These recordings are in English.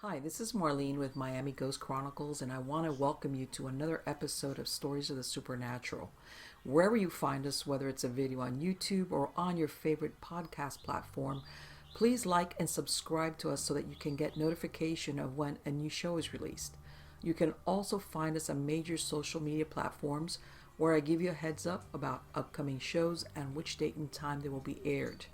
Hi, this is Marlene with Miami Ghost Chronicles, and I want to welcome you to another episode of Stories of the Supernatural. Wherever you find us, whether it's a video on YouTube or on your favorite podcast platform, please like and subscribe to us so that you can get notification of when a new show is released. You can also find us on major social media platforms where I give you a heads up about upcoming shows and which date and time they will be aired.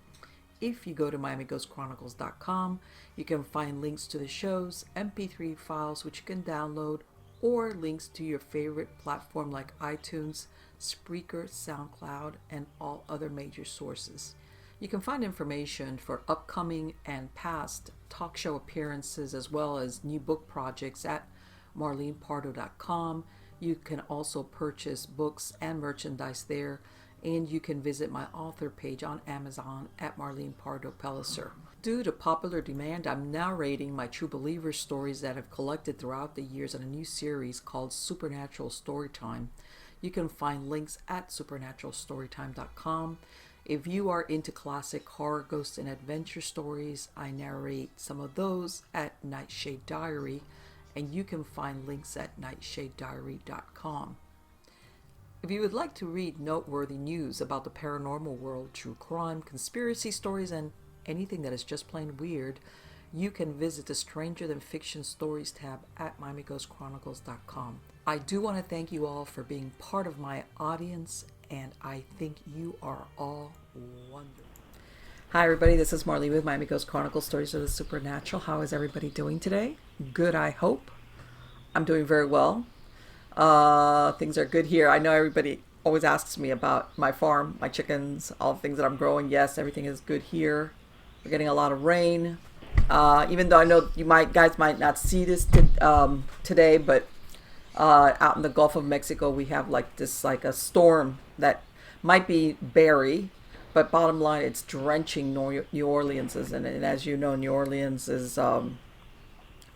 If you go to MiamiGhostChronicles.com, you can find links to the shows, MP3 files which you can download, or links to your favorite platform like iTunes, Spreaker, SoundCloud, and all other major sources. You can find information for upcoming and past talk show appearances as well as new book projects at MarlenePardo.com. You can also purchase books and merchandise there, and you can visit my author page on Amazon at Marlene Pardo Pellicer. Due to popular demand, I'm narrating my True Believer stories that I've collected throughout the years in a new series called Supernatural Storytime. You can find links at supernaturalstorytime.com. If you are into classic horror, ghost, and adventure stories, I narrate some of those at Nightshade Diary, and you can find links at nightshadediary.com. If you would like to read noteworthy news about the paranormal world, true crime, conspiracy stories, and anything that is just plain weird, you can visit the Stranger Than Fiction Stories tab at MiamiGhostChronicles.com. I do want to thank you all for being part of my audience, and I think you are all wonderful. Hi everybody, this is Marlene with Miami Ghost Chronicles, Stories of the Supernatural. How is everybody doing today? Good, I hope. I'm doing very well. Things are good here. I know everybody always asks me about my farm, my chickens, all the things that I'm growing. Yes, everything is good here. We're getting a lot of rain. Even though I know guys might not see this today, but out in the Gulf of Mexico, we have like a storm that might be Barry, but bottom line, it's drenching New Orleans. And as you know, New Orleans is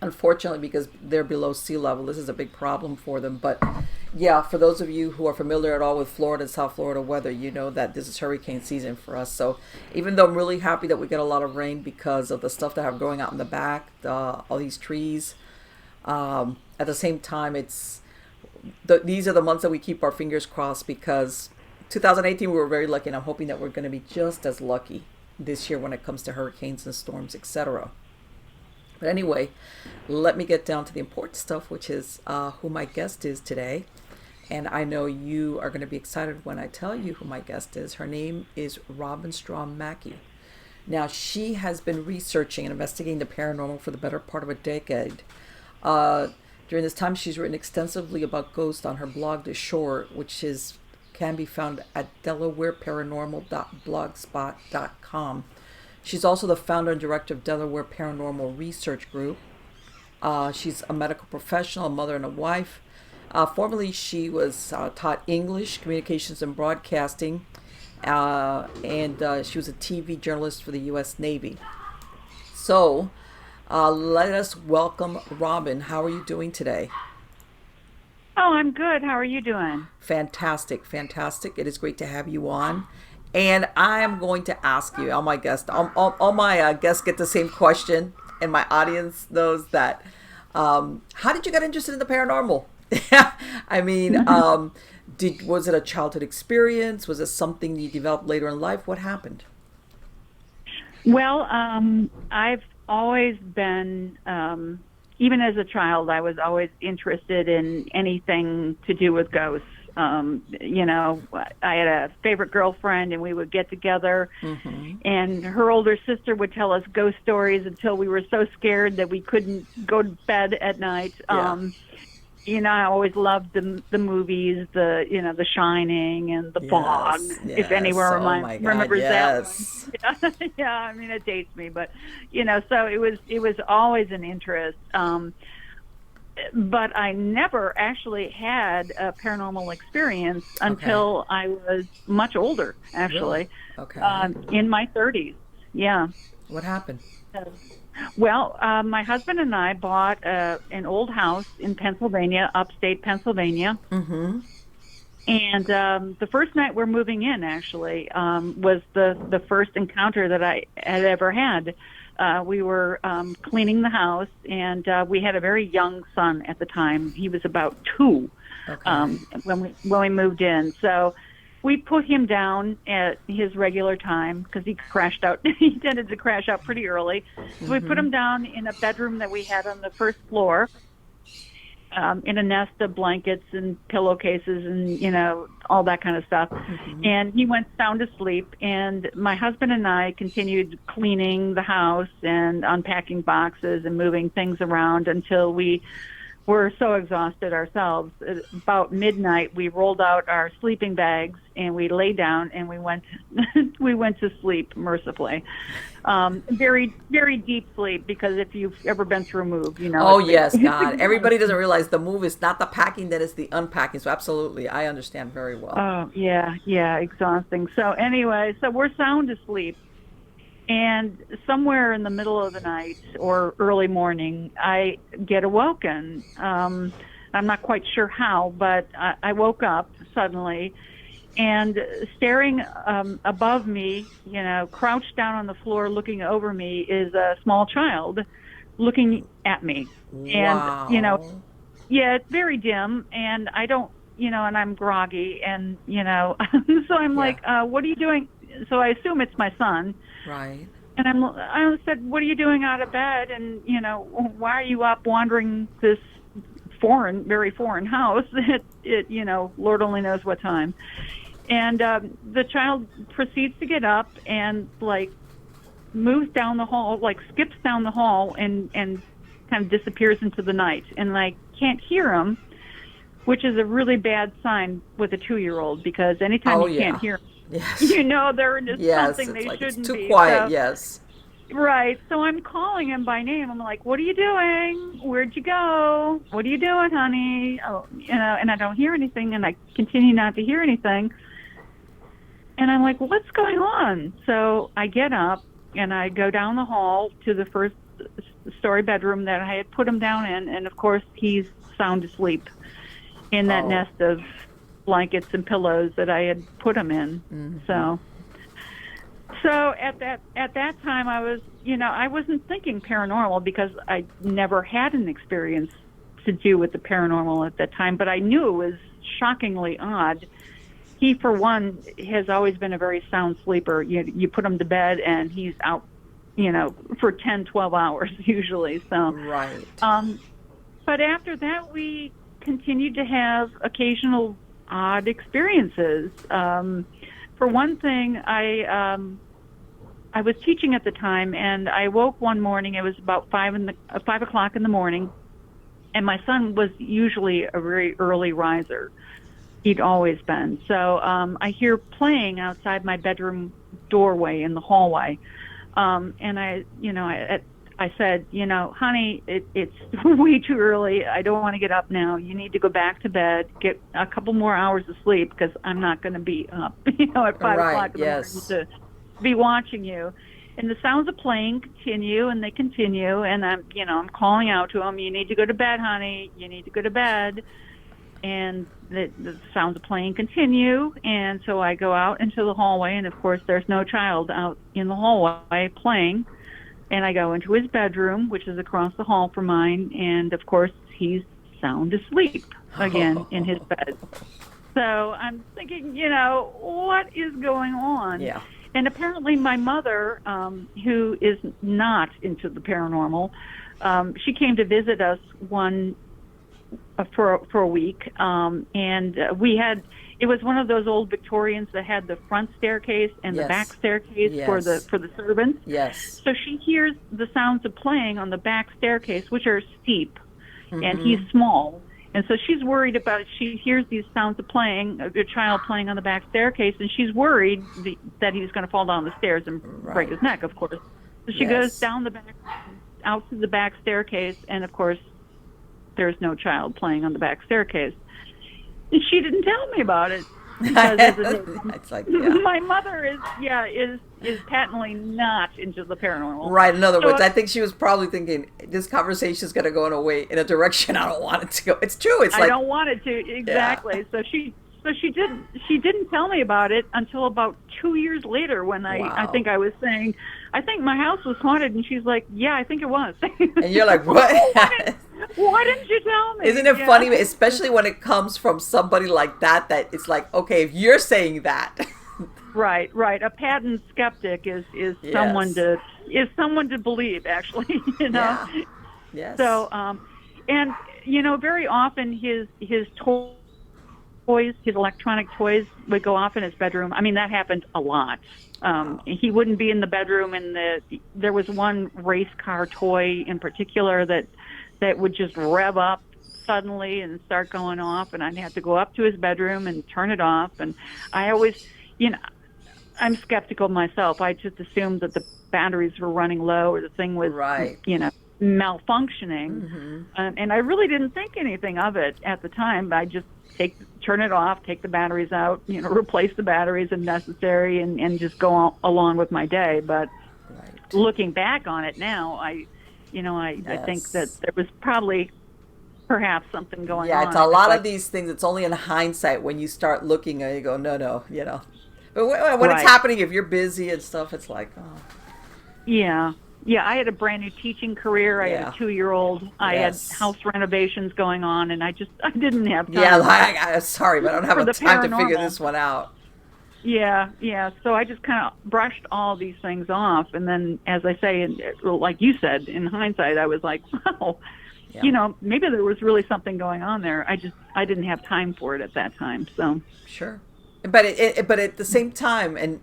unfortunately, because they're below sea level, this is a big problem for them. But yeah, for those of you who are familiar at all with Florida and South Florida weather, you know that this is hurricane season for us. So even though I'm really happy that we get a lot of rain because of the stuff that I have growing out in the back, all these trees, at the same time, these are the months that we keep our fingers crossed, because 2018 we were very lucky, and I'm hoping that we're going to be just as lucky this year when it comes to hurricanes and storms, etc. But anyway, let me get down to the important stuff, which is who my guest is today. And I know you are going to be excited when I tell you who my guest is. Her name is Robin Strom-Mackey. Now, she has been researching and investigating the paranormal for the better part of a decade. During this time, she's written extensively about ghosts on her blog, The Shore, which can be found at delawareparanormal.blogspot.com. She's also the founder and director of Delaware Paranormal Research Group. She's a medical professional, a mother and a wife. Formerly, she was taught English, communications, and broadcasting, and she was a TV journalist for the U.S. Navy. So, let us welcome Robin. How are you doing today? Oh, I'm good. How are you doing? Fantastic, fantastic. It is great to have you on. And I am going to ask you, all my guests get the same question, and my audience knows that. How did you get interested in the paranormal? I mean, was it a childhood experience? Was it something you developed later in life? What happened? Well, I've always been, even as a child, I was always interested in anything to do with ghosts. I had a favorite girlfriend, and we would get together, and her older sister would tell us ghost stories until we were so scared that we couldn't go to bed at night. Yeah. I always loved the movies, The Shining and The Fog, Yes, if anyone oh my God, remembers yes. that one. Yeah, I mean, it dates me, but, so it was always an interest. But I never actually had a paranormal experience until I was much older, actually. Really? Okay. In my 30s. Yeah. What happened? Well, my husband and I bought an old house in Pennsylvania, upstate Pennsylvania. Mm-hmm. And the first night we're moving in, actually, was the first encounter that I had ever had. We were cleaning the house, and we had a very young son at the time. He was about 2 when we moved in. So we put him down at his regular time because he crashed out. He tended to crash out pretty early. So we put him down in a bedroom that we had on the first floor, in a nest of blankets and pillowcases and, you know, all that kind of stuff. And he went sound asleep. And my husband and I continued cleaning the house and unpacking boxes and moving things around until we were so exhausted ourselves. About midnight, we rolled out our sleeping bags and we lay down and we went we went to sleep mercifully. Very, very deep sleep, because if you've ever been through a move, you know. Oh, yes, God. Everybody doesn't realize the move is not the packing, that is the unpacking. So absolutely, I understand very well. Oh, yeah, exhausting. So anyway, so we're sound asleep. And somewhere in the middle of the night or early morning, I get awoken. I'm not quite sure how, but I woke up suddenly, and staring above me, you know, crouched down on the floor looking over me, is a small child looking at me. Wow. And, you know, yeah, it's very dim, and I don't, you know, and I'm groggy, and, you know, so I'm like, what are you doing? So I assume it's my son. Right. And I said, what are you doing out of bed? And, you know, why are you up wandering this very foreign house at, you know, Lord only knows what time. And the child proceeds to get up and, like, moves down the hall, like skips down the hall and kind of disappears into the night. And I can't hear him, which is a really bad sign with a 2-year-old, because anytime you can't hear him, you know they're into something they shouldn't be. It's too quiet, yes. Right. So I'm calling him by name. I'm like, what are you doing? Where'd you go? What are you doing, honey? Oh, you know, and I don't hear anything, and I continue not to hear anything. And I'm like, what's going on? So I get up, and I go down the hall to the first story bedroom that I had put him down in, and of course he's sound asleep in that nest of blankets and pillows that I had put him in. So at that time I was, you know, I wasn't thinking paranormal because I never had an experience to do with the paranormal at that time, but I knew it was shockingly odd. He, for one, has always been a very sound sleeper. You put him to bed and he's out, you know, for 10, 12 hours usually. So right. But after that, we continued to have occasional odd experiences. For one thing, I was teaching at the time, and I woke one morning. It was about 5 o'clock in the morning, and my son was usually a very early riser. He'd always been. So I hear playing outside my bedroom doorway in the hallway, and I said, you know, honey, it's way too early. I don't want to get up now. You need to go back to bed, get a couple more hours of sleep, because I'm not going to be up, you know, at 5 o'clock in the morning to be watching you. And the sounds of playing continue, and they continue, and I'm calling out to him, you need to go to bed, honey. You need to go to bed. And the sounds of playing continue, and so I go out into the hallway, and of course there's no child out in the hallway playing. And I go into his bedroom, which is across the hall from mine, and of course he's sound asleep again in his bed. So I'm thinking, you know, what is going on? Yeah. And apparently my mother, who is not into the paranormal, she came to visit us for a week, and it was one of those old Victorians that had the front staircase and the back staircase for the servants. Yes. So she hears the sounds of playing on the back staircase, which are steep, and he's small. And so she's worried about it. She hears these sounds of playing, a child playing on the back staircase, and she's worried that he's going to fall down the stairs and break his neck, of course. So she goes down the back, out to the back staircase, and of course there's no child playing on the back staircase. And she didn't tell me about it. Because it's like, my mother is patently not into the paranormal. Right. In other words, I think she was probably thinking, this conversation is going to go in a direction I don't want it to go. It's true. It's I don't want it to. Exactly. Yeah. So So she didn't tell me about it until about 2 years later when I think I was saying, I think my house was haunted, and she's like, yeah, I think it was. And you're like, what? Why didn't you tell me? Isn't it funny, especially when it comes from somebody like that it's like, okay, if you're saying that. Right. A patent skeptic is someone to believe, actually, you know. Yeah. Yes. So, and you know, very often his toys, his electronic toys would go off in his bedroom. I mean, that happened a lot. He wouldn't be in the bedroom, and there was one race car toy in particular that would just rev up suddenly and start going off, and I'd have to go up to his bedroom and turn it off. And I always, you know, I'm skeptical myself. I just assumed that the batteries were running low or the thing was, you know, malfunctioning. Mm-hmm. And I really didn't think anything of it at the time. I just turn it off, take the batteries out, you know, replace the batteries if necessary, and just go along with my day. But looking back on it now, I think that there was perhaps something going on. Yeah, it's a lot of these things. It's only in hindsight when you start looking and you go, no, you know. But when it's happening, if you're busy and stuff, it's like, oh. Yeah. Yeah, I had a brand new teaching career. I had a 2-year-old. I had house renovations going on, and I didn't have time. Yeah, I'm sorry, but I don't have enough time to figure this one out. Yeah. So I just kind of brushed all these things off, and then, as I say, like you said, in hindsight, I was like, wow, you know, maybe there was really something going on there. I didn't have time for it at that time. So sure, but at the same time, and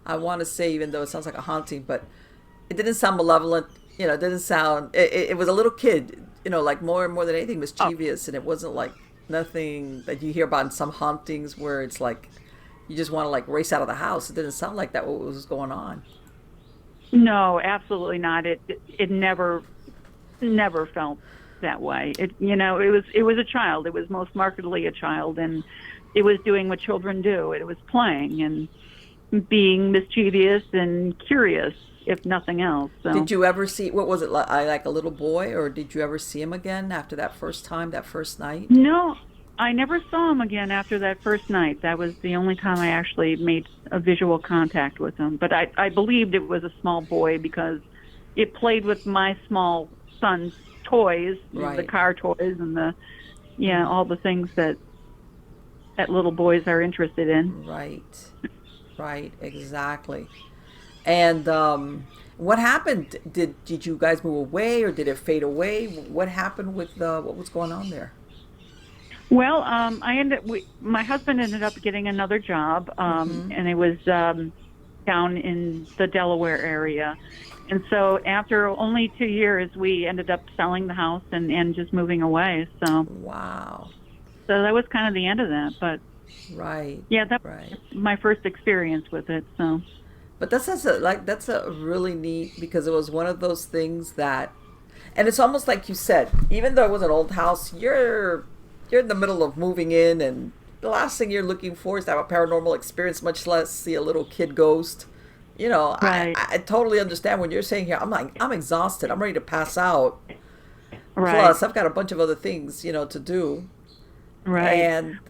I want to say, even though it sounds like a haunting, but it didn't sound malevolent, you know. It didn't sound. It was a little kid, you know, like more than anything mischievous, and it wasn't like nothing that you hear about in some hauntings where it's like you just want to like race out of the house. It didn't sound like that what was going on. No, absolutely not. It never felt that way. It was a child. It was most markedly a child, and it was doing what children do. It was playing and being mischievous and curious, if nothing else. So. Did you ever see, what was it, like a little boy, or did you ever see him again after that first night? No, I never saw him again after that first night. That was the only time I actually made a visual contact with him. But I believed it was a small boy because it played with my small son's toys, the car toys and all the things that little boys are interested in. Right, exactly. And what happened? Did you guys move away, or did it fade away? What happened with what was going on there? Well, my husband ended up getting another job, and it was down in the Delaware area. And so after only 2 years, we ended up selling the house and just moving away. So wow. So that was kind of the end of that. But that was my first experience with it. So. But that's a really neat, because it was one of those things that, and it's almost like you said, even though it was an old house, you're in the middle of moving in, and the last thing you're looking for is to have a paranormal experience, much less see a little kid ghost. You know, I totally understand when you're saying here, I'm like, I'm exhausted, I'm ready to pass out. Plus, I've got a bunch of other things, you know, to do. And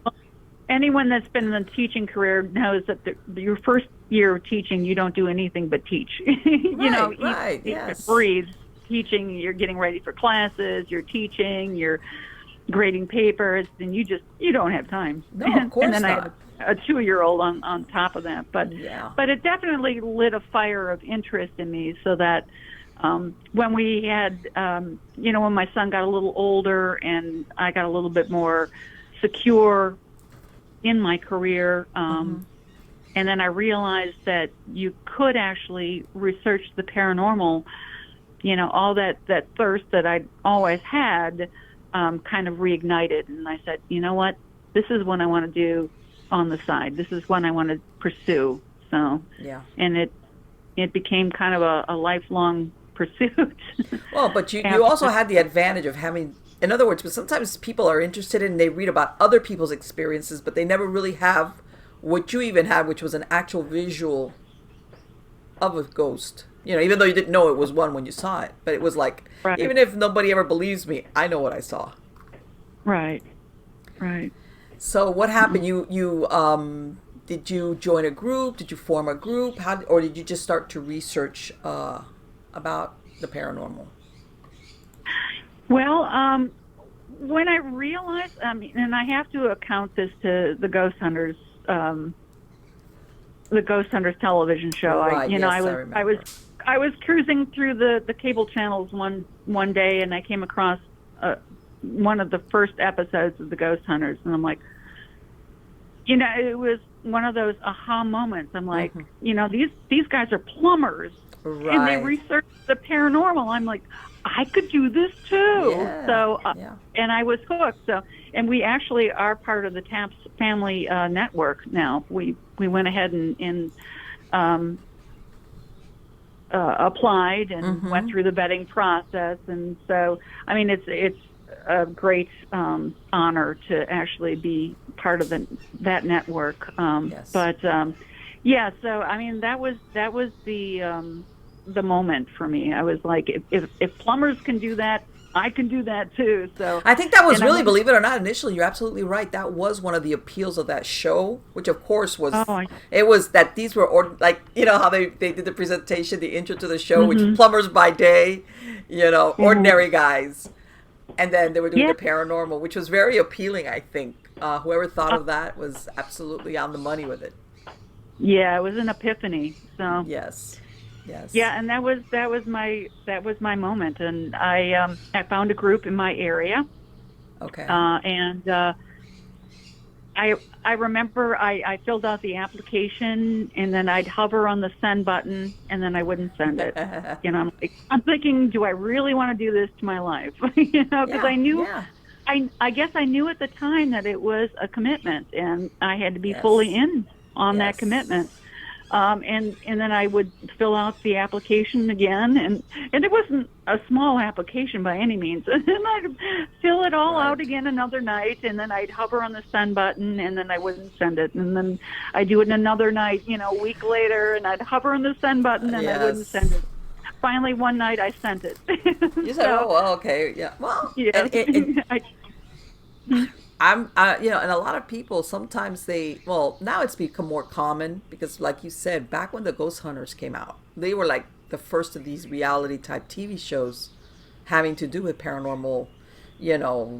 anyone that's been in the teaching career knows that your first year of teaching, you don't do anything but teach. You breathe. Teaching, you're getting ready for classes, you're teaching, you're grading papers, and you don't have time. No, of course and then not. I have a 2-year-old on top of that. But it definitely lit a fire of interest in me, so that when we had, when my son got a little older and I got a little bit more secure in my career, and then I realized that you could actually research the paranormal. You know, all that thirst that I'd always had kind of reignited, and I said, you know what, this is what I want to do on the side. This is what I want to pursue. So and it became kind of a lifelong pursuit. Well, but you also had the advantage of having, in other words, but sometimes people are interested in, they read about other people's experiences, but they never really have what you even had, which was an actual visual of a ghost. You know, even though you didn't know it was one when you saw it, but it was like, even if nobody ever believes me, I know what I saw. Right. So what happened? Did you join a group? Did you form a group? Or did you just start to research about the paranormal? Well, when I realized, and I have to account this to the Ghost Hunters, television show. Right. I remember. I was cruising through the cable channels one day, and I came across one of the first episodes of the Ghost Hunters, and I'm like, it was one of those aha moments. I'm like, these guys are plumbers, right, and they research the paranormal. I'm like, I could do this too. Yeah. So, and I was hooked. So, and we actually are part of the TAPS family network now. We went ahead and applied and went through the vetting process. And so, I mean, it's a great honor to actually be part of that network. Yes. But so I mean, that was the moment for me. I was like, if plumbers can do that, I can do that too. So I think that was really, believe it or not, initially, you're absolutely right. That was one of the appeals of that show, which of course was, it was that these were, how they did the presentation, the intro to the show, which plumbers by day, ordinary guys. And then they were doing the paranormal, which was very appealing, I think. Whoever thought of that was absolutely on the money with it. Yeah, it was an epiphany. So Yes. Yeah, and that was my moment, and I found a group in my area. Okay. And I remember I filled out the application, and then I'd hover on the send button, and then I wouldn't send it. I'm thinking, do I really want to do this to my life? Because I knew. Yeah. I guess I knew at the time that it was a commitment, and I had to be fully in on that commitment. And then I would fill out the application again, and it wasn't a small application by any means. And then I'd fill it all out again another night, and then I'd hover on the send button, and then I wouldn't send it. And then I'd do it another night, a week later, and I'd hover on the send button, and I wouldn't send it. Finally, one night I sent it. You said, okay, yeah. Well, yeah. and a lot of people sometimes now it's become more common because, like you said, back when the Ghost Hunters came out, they were like the first of these reality type TV shows having to do with paranormal,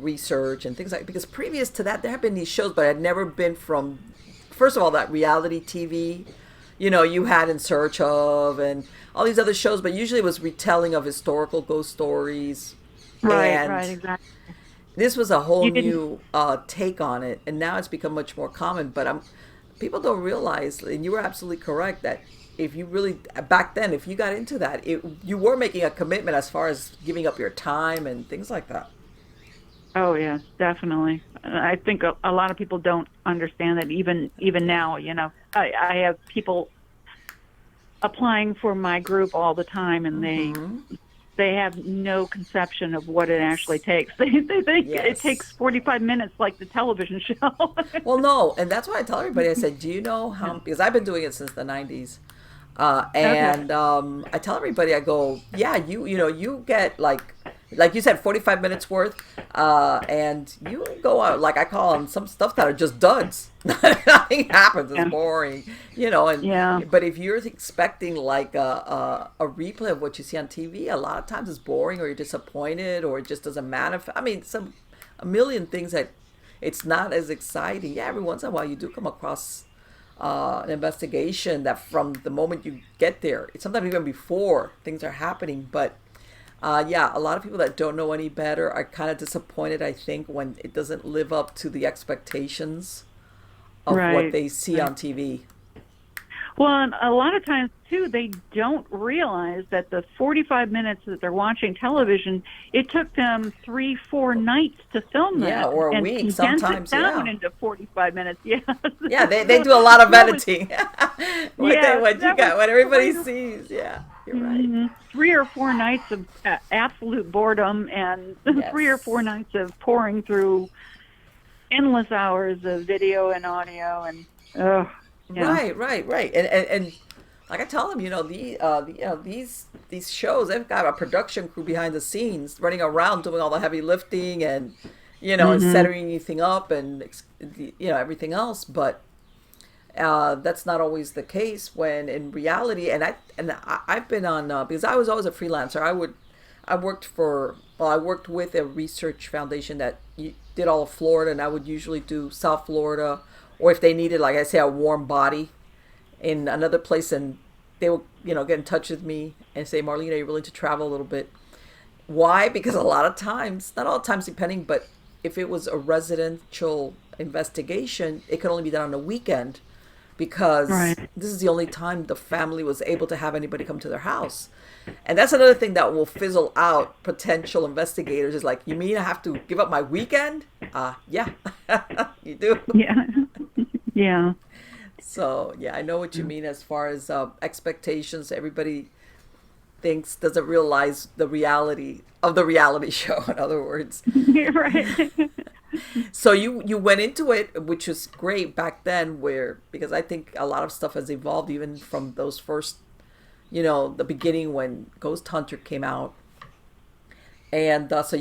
research and things like. Because previous to that, there have been these shows, but it had never been from, first of all, that reality TV, you had In Search Of and all these other shows, but usually it was retelling of historical ghost stories. Right, exactly. This was a whole new take on it, and now it's become much more common. But people don't realize, and you were absolutely correct, that if you really, back then, if you got into that, you were making a commitment as far as giving up your time and things like that. Oh, yes, definitely. I think a lot of people don't understand that even now, I have people applying for my group all the time, and they have no conception of what it actually takes. They think it takes 45 minutes like the television show. Well, no, and that's why I tell everybody, I said, do you know how, because I've been doing it since the 90s, I tell everybody, I go, you get like you said, 45 minutes worth, and you go out, like I call them, some stuff that are just duds. Nothing happens. It's boring, but if you're expecting like a replay of what you see on TV, a lot of times it's boring, or you're disappointed, or it just doesn't manifest. I mean, a million things that it's not as exciting. Yeah, every once in a while you do come across an investigation that from the moment you get there, sometimes even before things are happening, but a lot of people that don't know any better are kind of disappointed, I think, when it doesn't live up to the expectations of what they see on TV. Well, and a lot of times, too, they don't realize that the 45 minutes that they're watching television, it took them 3-4 nights to film that. Yeah, or a week sometimes, it down into 45 45 minutes, Yeah, they do a lot of editing. what everybody sees, you're right. 3 or 4 nights of absolute boredom, and 3 or 4 nights of pouring through endless hours of video and audio, and Right. And like I tell them, these shows, they've got a production crew behind the scenes running around doing all the heavy lifting, and and setting anything up and, everything else. But that's not always the case when in reality, I've been on, because I was always a freelancer. I worked with a research foundation that did all of Florida, and I would usually do South Florida, or if they needed, like I say, a warm body in another place, and they would, get in touch with me and say, Marlene, are you willing to travel a little bit? Why? Because a lot of times, not all times depending, but if it was a residential investigation, it could only be done on the weekend, because this is the only time the family was able to have anybody come to their house. And that's another thing that will fizzle out potential investigators, is like, you mean I have to give up my weekend? Yeah, you do. Yeah. Yeah. So, yeah, I know what you mean as far as expectations. Everybody doesn't realize the reality of the reality show, in other words. Right. So you went into it, which was great back then, because I think a lot of stuff has evolved even from those first, the beginning when Ghost Hunter came out. And so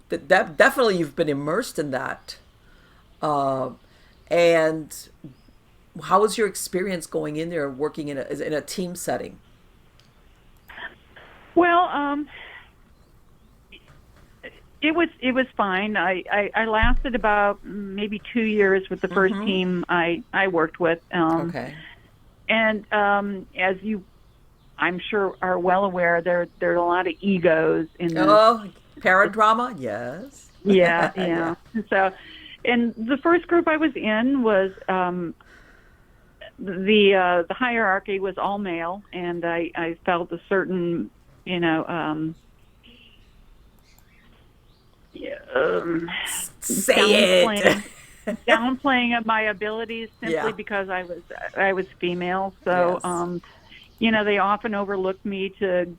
definitely you've been immersed in that. And how was your experience going in there, working in a team setting? Well, it was fine. I lasted about maybe 2 years with the first team I worked with. Okay. And as you, I'm sure, are well aware, there are a lot of egos in this. Oh, paradrama, yes. Yeah, yeah. So, and the first group I was in was the hierarchy was all male, and I felt a certain, downplaying of my abilities simply because I was female. So, they often overlooked me to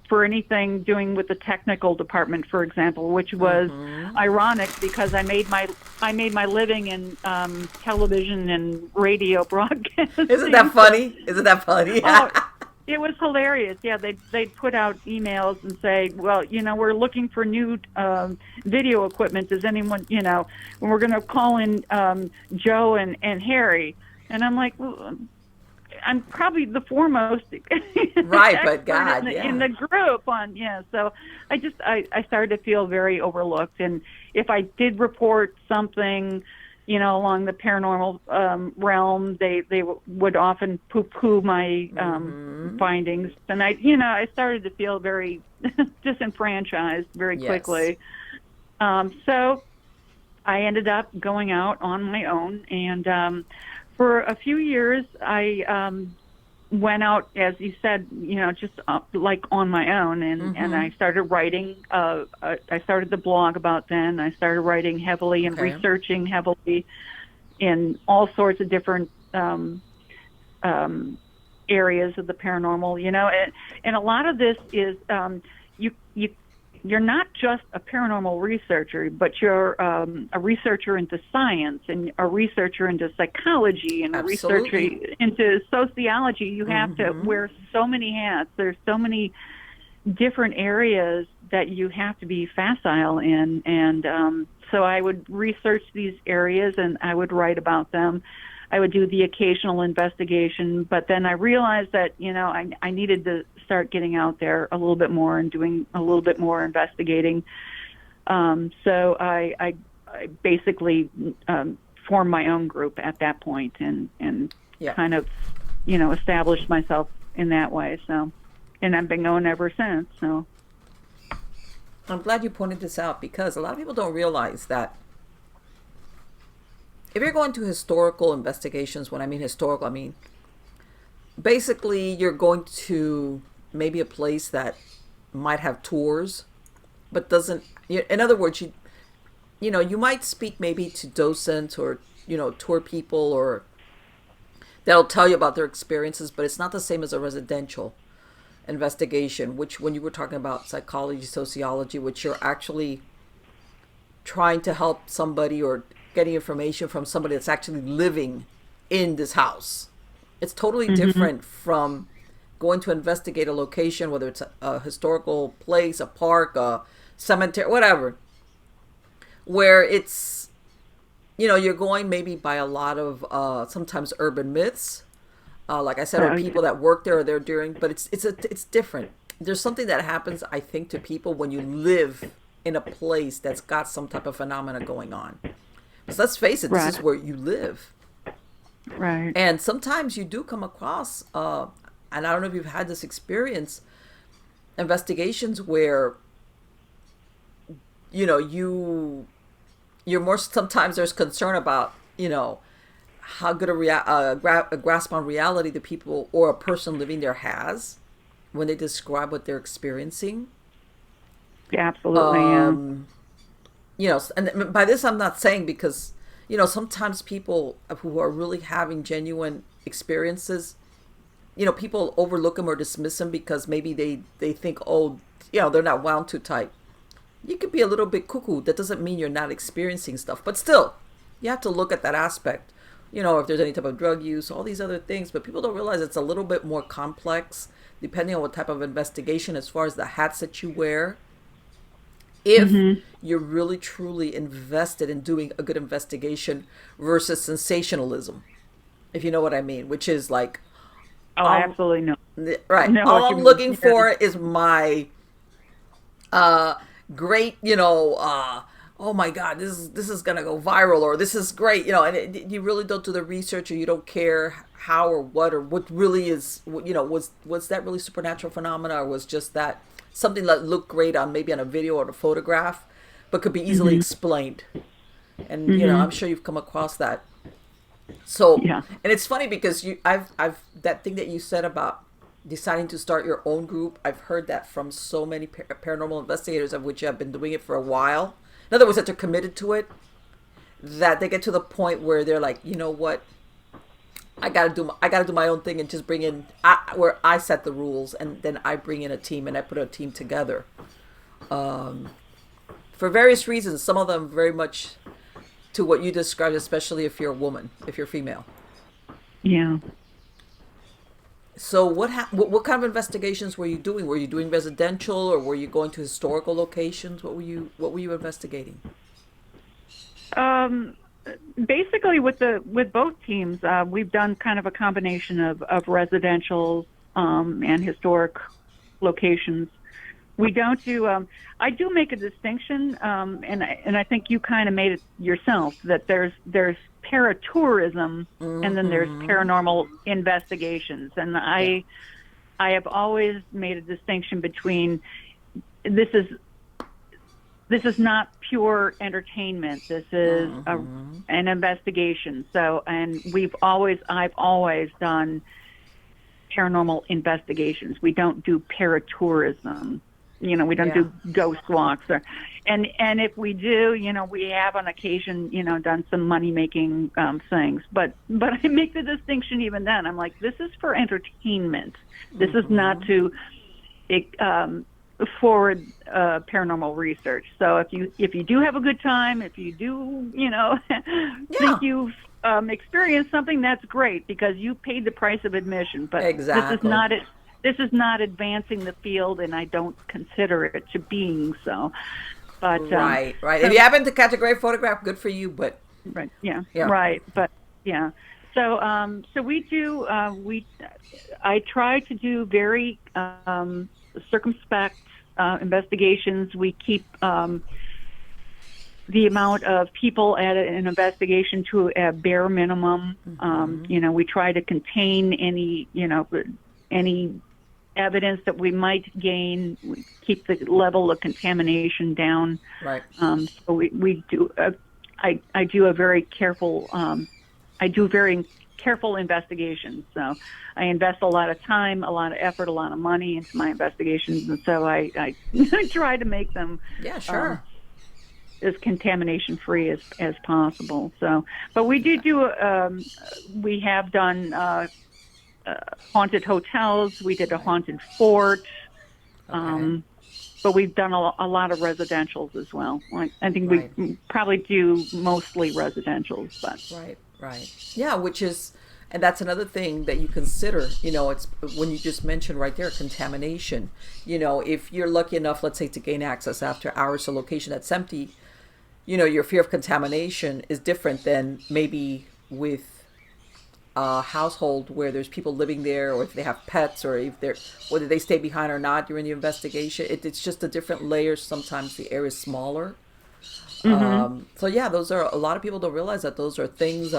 for anything doing with the technical department, for example, which was ironic because I made my living in television and radio broadcasting. Isn't that funny? Oh, it was hilarious. Yeah, they'd put out emails and say, well, we're looking for new video equipment. Does anyone, we're going to call in Joe and Harry. And I'm like, well, I'm probably the foremost right, but God, in the group so I started to feel very overlooked, and if I did report something along the paranormal realm, they would often poo-poo my findings, and I started to feel very disenfranchised very quickly. So I ended up going out on my own, and for a few years, I went out, as you said, just like on my own, and I started writing. I started the blog about then. I started writing heavily and researching heavily in all sorts of different areas of the paranormal. And a lot of this is you're not just a paranormal researcher, but you're a researcher into science, and a researcher into psychology, and a researcher into sociology. You have to wear so many hats. There's so many different areas that you have to be facile in. And so I would research these areas, and I would write about them. I would do the occasional investigation, but then I realized that, I needed to start getting out there a little bit more and doing a little bit more investigating. So I basically formed my own group at that point and kind of, established myself in that way. So, and I've been going ever since. So I'm glad you pointed this out, because a lot of people don't realize that if you're going to historical investigations, when I mean historical, I mean basically you're going to maybe a place that might have tours, but doesn't. In other words, you might speak maybe to docents or tour people, or that'll tell you about their experiences, but it's not the same as a residential investigation. Which, when you were talking about psychology, sociology, which you're actually trying to help somebody or getting information from somebody that's actually living in this house. It's totally different from going to investigate a location, whether it's a historical place, a park, a cemetery, whatever. where it's, you're going maybe by a lot of sometimes urban myths, like I said, or people that work there or they're doing, but it's different. There's something that happens, I think, to people when you live in a place that's got some type of phenomena going on. Because let's face it, this is where you live. Right. And sometimes you do come across, and I don't know if you've had this experience, investigations where, you're more, sometimes there's concern about, how good a grasp on reality the people or a person living there has when they describe what they're experiencing. Yeah, absolutely, And by this I'm not saying because, sometimes people who are really having genuine experiences, people overlook them or dismiss them because maybe they think, oh, they're not wound too tight. You could be a little bit cuckoo. That doesn't mean you're not experiencing stuff. But still, you have to look at that aspect. If there's any type of drug use, all these other things. But people don't realize it's a little bit more complex depending on what type of investigation, as far as the hats that you wear. If you're really, truly invested in doing a good investigation versus sensationalism, if you know what I mean, which is like... I absolutely know. Right. Know all I'm looking for is my... great, oh my God, this is gonna go viral, or this is great, and you really don't do the research, or you don't care how or what really is, was that really supernatural phenomena, or was just that something that looked great on maybe on a video or a photograph, but could be easily explained. And I'm sure you've come across that. So, and it's funny because I've that thing that you said about deciding to start your own group, I've heard that from so many paranormal investigators, of which have been doing it for a while. In other words, that they're committed to it, that they get to the point where they're like, you know what, I gotta do my own thing and just bring in where I set the rules, and then I bring in a team and I put a team together. For various reasons, some of them very much to what you described, especially if you're a woman, if you're female. Yeah. So what kind of investigations were you doing? Were you doing residential, or were you going to historical locations? What were you investigating? Basically, with both teams, we've done kind of a combination of residential and historic locations. We don't do. I do make a distinction, and I think you kind of made it yourself, that there's paratourism, and then there's paranormal investigations, and I have always made a distinction between this is not pure entertainment. This is an investigation. So, and I've always done paranormal investigations. We don't do paratourism. We don't do ghost walks, and if we do, we have on occasion, done some money making things. But I make the distinction even then. I'm like, this is for entertainment. This is not to forward paranormal research. So if you do have a good time, if you do, think you've experienced something, that's great, because you paid the price of admission. But exactly. This is not advancing the field, and I don't consider it to being so. But right. If you happen to catch a great photograph, good for you. But right. But so we do. I try to do very circumspect investigations. We keep the amount of people at an investigation to a bare minimum. We try to contain any evidence that we might gain. We keep the level of contamination down. Right. So we do. I do a very careful. I do very careful investigations. So I invest a lot of time, a lot of effort, a lot of money into my investigations, and so I try to make them. Yeah, sure. As contamination free as possible. So, but we do. We have done. Haunted hotels. We did a haunted fort. But we've done a lot of residentials as well. I think we probably do mostly residentials. But right. Yeah, and that's another thing that you consider. It's when you just mentioned right there, contamination. If you're lucky enough, let's say, to gain access after hours to a location that's empty, your fear of contamination is different than maybe with a household where there's people living there, or if they have pets, or if they're whether they stay behind or not during the investigation. It's just a different layer. Sometimes the area is smaller. Mm-hmm. So yeah, those are a lot of people don't realize that those are things.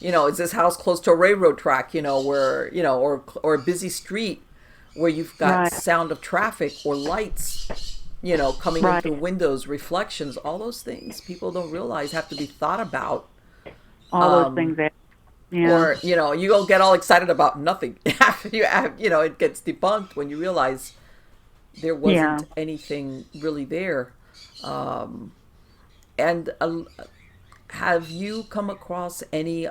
Is this house close to a railroad track? Where or a busy street where you've got Right. sound of traffic or lights, coming in Right. through windows, reflections, all those things people don't realize have to be thought about. All those things. Yeah. Or, you don't get all excited about nothing. After it gets debunked when you realize there Yeah. wasn't anything really there. And have you come across any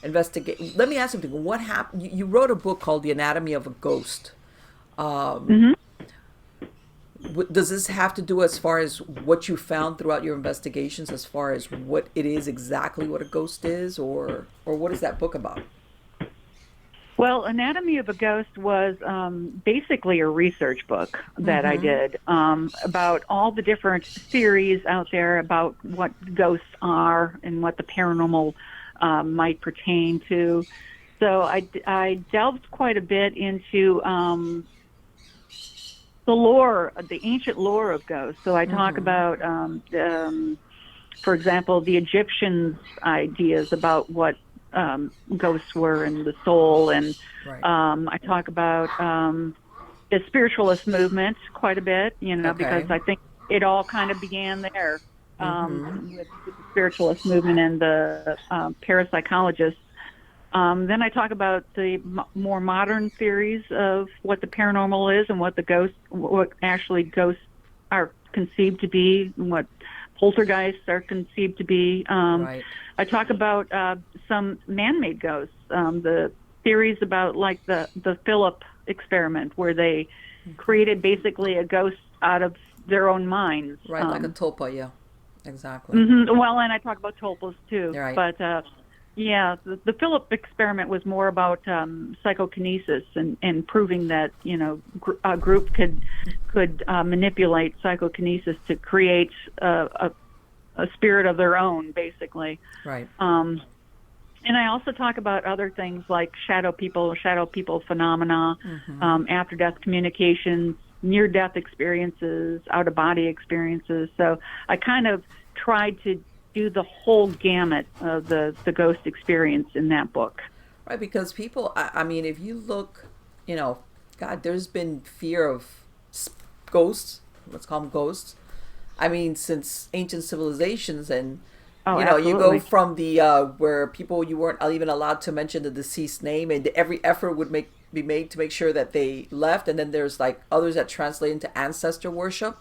investigate? Let me ask you something. What happened? You wrote a book called The Anatomy of a Ghost. Mm-hmm. Does this have to do as far as what you found throughout your investigations, as far as what it is exactly what a ghost is, or what is that book about? Well, Anatomy of a Ghost was basically a research book that I did about all the different theories out there about what ghosts are and what the paranormal might pertain to. So I delved quite a bit into the lore, the ancient lore of ghosts. So I talk about, for example, the Egyptians' ideas about what ghosts were and the soul, and Right. I talk about the spiritualist movement quite a bit, Okay. because I think it all kind of began there with the spiritualist movement and the parapsychologists. Then I talk about the more modern theories of what the paranormal is and what actually ghosts are conceived to be, and what poltergeists are conceived to be. Right. I talk about some man-made ghosts, the theories about like the Philip experiment, where they created basically a ghost out of their own minds. Right, like a tulpa, yeah, exactly. Well, and I talk about tulpas too. Right. But yeah, the Philip experiment was more about psychokinesis and proving that a group could manipulate psychokinesis to create a spirit of their own, basically. Right. And I also talk about other things like shadow people phenomena, after-death communications, near-death experiences, out-of-body experiences. So I kind of tried to do the whole gamut of the ghost experience in that book. Right, because people, I mean, if you look, God, there's been fear of ghosts, let's call them ghosts. I mean, since ancient civilizations, and you go Absolutely. from the where people, you weren't even allowed to mention the deceased name, and every effort would be made to make sure that they left. And then there's like others that translate into ancestor worship.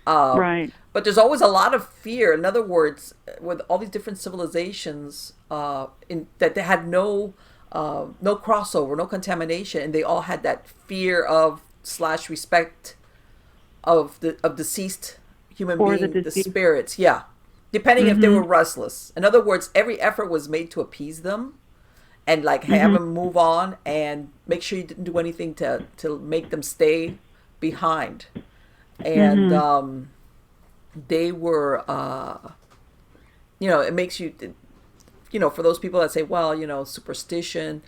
Right. But there's always a lot of fear. In other words, with all these different civilizations, that they had no crossover, no contamination, and they all had that fear of / respect of deceased human For the beings, the deceased. spirits. Yeah, depending if they were restless. In other words, every effort was made to appease them, and like have them move on, and make sure you didn't do anything to make them stay behind. And they were, it makes you, for those people that say, well, superstition.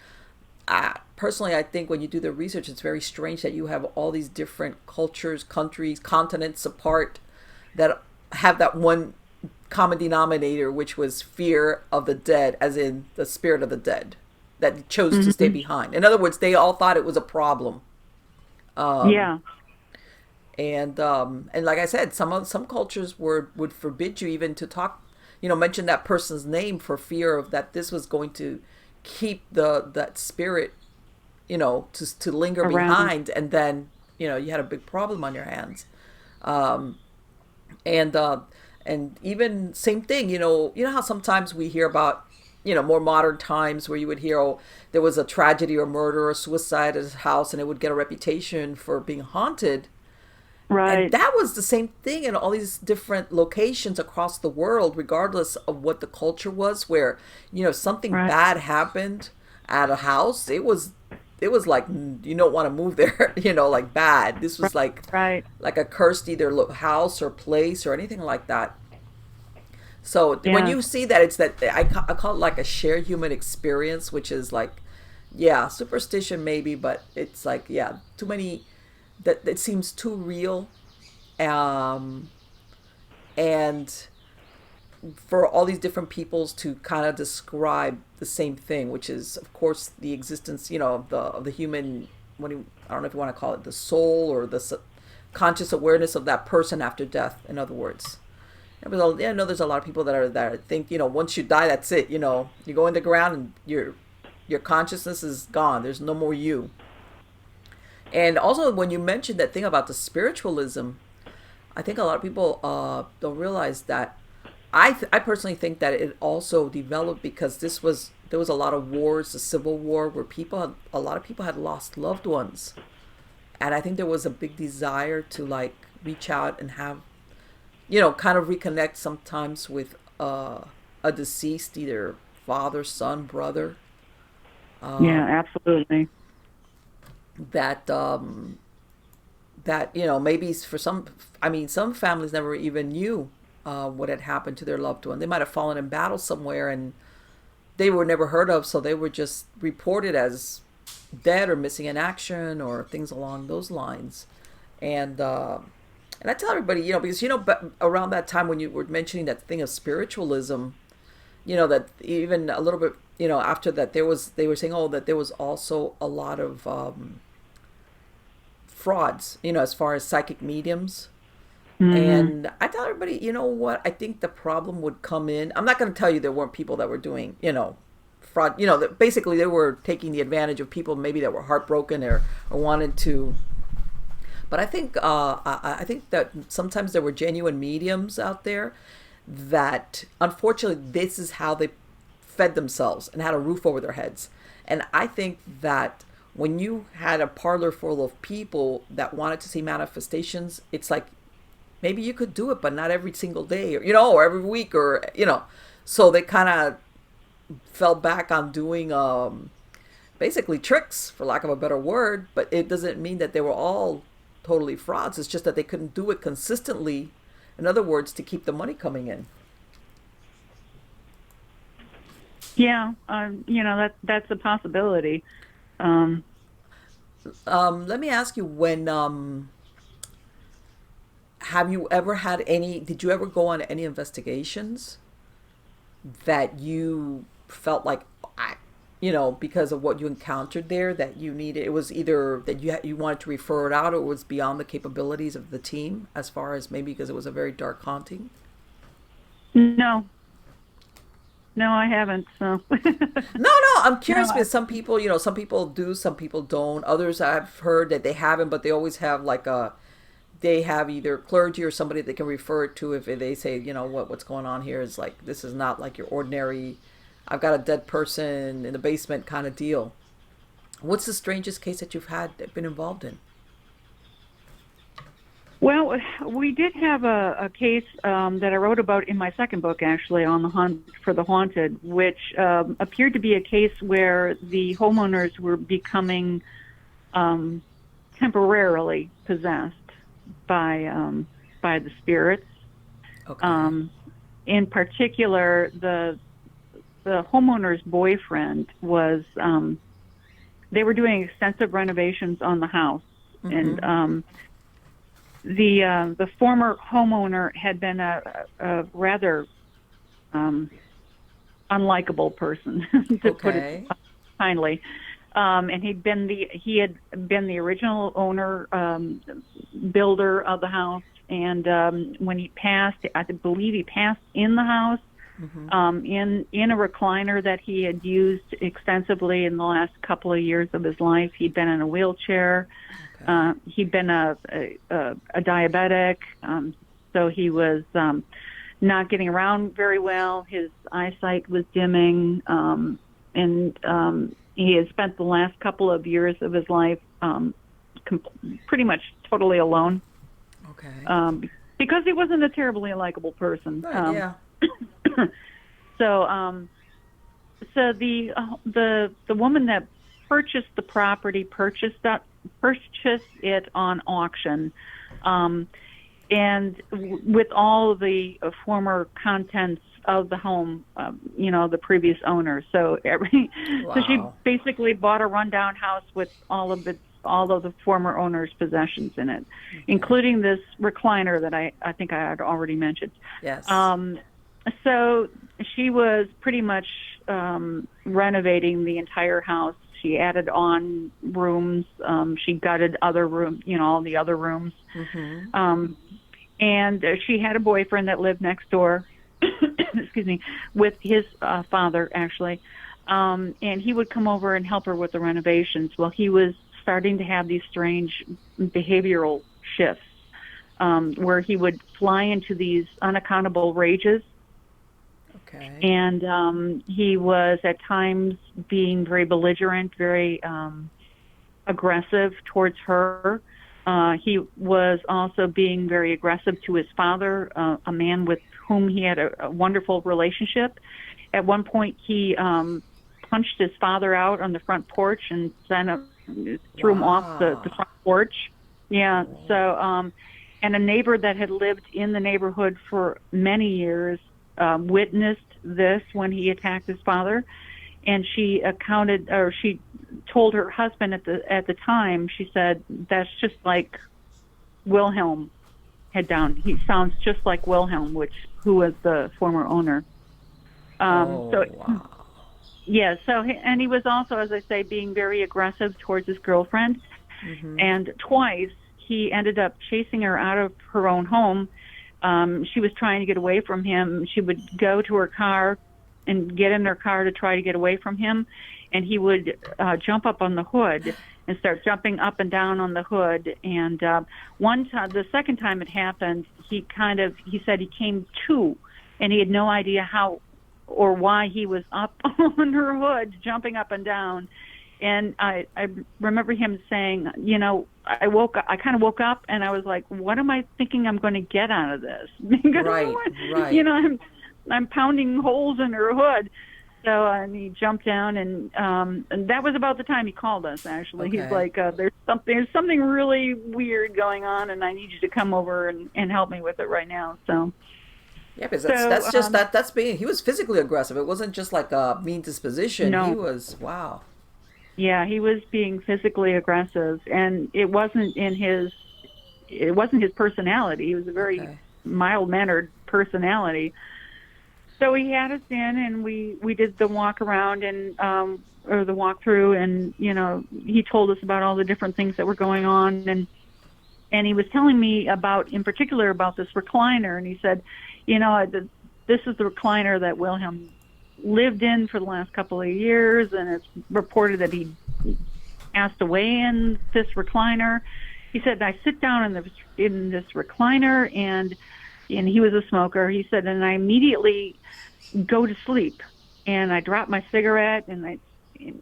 Personally, I think when you do the research, it's very strange that you have all these different cultures, countries, continents apart that have that one common denominator, which was fear of the dead, as in the spirit of the dead that chose to stay behind. In other words, they all thought it was a problem. Yeah. And like I said, some cultures would forbid you even to talk, mention that person's name, for fear of that this was going to keep that spirit, to linger Around. behind, and then you had a big problem on your hands. And even same thing, how sometimes we hear about, more modern times, where you would hear, oh, there was a tragedy or murder or suicide at his house, and it would get a reputation for being haunted. Right. And that was the same thing in all these different locations across the world, regardless of what the culture was, where, something Right. bad happened at a house. It was it was like you don't want to move there, like bad. This was Right. like a cursed either house or place or anything like that. So when Yeah. you see that, it's that I call it like a shared human experience, which is like, yeah, superstition maybe, but it's like, yeah, too many, that it seems too real, um, and for all these different peoples to kind of describe the same thing, which is, of course, the existence, of the human. I don't know if you want to call it the soul or the conscious awareness of that person after death. In other words, I know there's a lot of people that think, once you die, that's it. You go in the ground and your consciousness is gone. There's no more you. And also, when you mentioned that thing about the spiritualism, I think a lot of people don't realize that. I personally think that it also developed because there was a lot of wars, the Civil War, where a lot of people had lost loved ones, and I think there was a big desire to like reach out and have, kind of reconnect sometimes with a deceased, either father, son, brother. Yeah, absolutely. That maybe for some, I mean, some families never even knew what had happened to their loved one. They might have fallen in battle somewhere and they were never heard of, so they were just reported as dead or missing in action or things along those lines. And I tell everybody, because but around that time when you were mentioning that thing of spiritualism, that even a little bit, after that they were saying, oh, that there was also a lot of frauds, as far as psychic mediums. Hmm. And I tell everybody, you know what? I think the problem would come in. I'm not going to tell you there weren't people that were doing, fraud. That basically they were taking the advantage of people maybe that were heartbroken or wanted to. But I think I think that sometimes there were genuine mediums out there that, unfortunately, this is how they fed themselves and had a roof over their heads. And I think that when you had a parlor full of people that wanted to see manifestations, it's like maybe you could do it, but not every single day, or every week, So they kind of fell back on doing basically tricks, for lack of a better word. But it doesn't mean that they were all totally frauds. It's just that they couldn't do it consistently. In other words, to keep the money coming in. Yeah, that's a possibility. Um, Let me ask you, when have you ever had any? Did you ever go on any investigations that you felt like, because of what you encountered there, that you needed? It was either that you wanted to refer it out, or it was beyond the capabilities of the team, as far as maybe because it was a very dark haunting. no, no, I haven't. So, No, no, I'm no, curious because some people, some people do, some people don't. Others I've heard that they haven't, but they always have like they have either clergy or somebody they can refer it to if they say, what's going on here is like, this is not like your ordinary, I've got a dead person in the basement kind of deal. What's the strangest case that you've had been involved in? well, we did have a case that I wrote about in my second book, actually, on the hunt for the haunted, which appeared to be a case where the homeowners were becoming temporarily possessed by the spirits. Okay. In particular, the homeowner's boyfriend was they were doing extensive renovations on the house, Mm-hmm. and the former homeowner had been a rather unlikable person, to put it Okay. kindly. And he had been the original owner, builder of the house. And when he passed, I believe he passed in the house, Mm-hmm. in a recliner that he had used extensively in the last couple of years of his life. He'd been in a wheelchair. Okay. He'd been a diabetic, so he was not getting around very well. His eyesight was dimming, and he had spent the last couple of years of his life pretty much totally alone, Okay. because he wasn't a terribly likable person. Right. Yeah. So, so the woman that purchased the property, purchased it on auction, and with all of the former contents of the home, the previous owner. So so she basically bought a rundown house with all of the former owner's possessions in it, including this recliner that I think I had already mentioned. Yes. So she was pretty much renovating the entire house. She added on rooms. She gutted other rooms, all the other rooms. Mm-hmm. And she had a boyfriend that lived next door, excuse me, with his father, actually. And he would come over and help her with the renovations. Well, he was starting to have these strange behavioral shifts where he would fly into these unaccountable rages. Okay. And he was at times being very belligerent, very aggressive towards her. He was also being very aggressive to his father, a man with whom he had a wonderful relationship. At one point, he punched his father out on the front porch and threw him off the front porch. Yeah. So, and a neighbor that had lived in the neighborhood for many years witnessed this when he attacked his father, and she told her husband at the time. She said, "That's just like Wilhelm had done. He sounds just like Wilhelm, who was the former owner." Yeah. So, and he was also, as I say, being very aggressive towards his girlfriend, and twice he ended up chasing her out of her own home. She was trying to get away from him. She would go to her car and get in her car to try to get away from him, and he would jump up on the hood and start jumping up and down on the hood. And one time, the second time it happened, he said he came to, and he had no idea how or why he was up on her hood, jumping up and down. And I remember him saying, I kind of woke up and I was like, what am I thinking I'm going to get out of this? Because right. I'm pounding holes in her hood. So and he jumped down, and that was about the time he called us. Actually, He's like, there's something really weird going on, and I need you to come over and help me with it right now. So. Yeah, because that's being. He was physically aggressive. It wasn't just like a mean disposition. No. He was wow. Yeah, he was being physically aggressive, and it wasn't his personality. He was a very mild-mannered personality. So he had us in, and we did the walk around or the walk through, and he told us about all the different things that were going on, and he was telling me in particular about this recliner, and he said, this is the recliner that Wilhelm lived in for the last couple of years, and it's reported that he passed away in this recliner. He said, I sit down in this recliner, and he was a smoker. He said, and I immediately go to sleep, and I drop my cigarette, and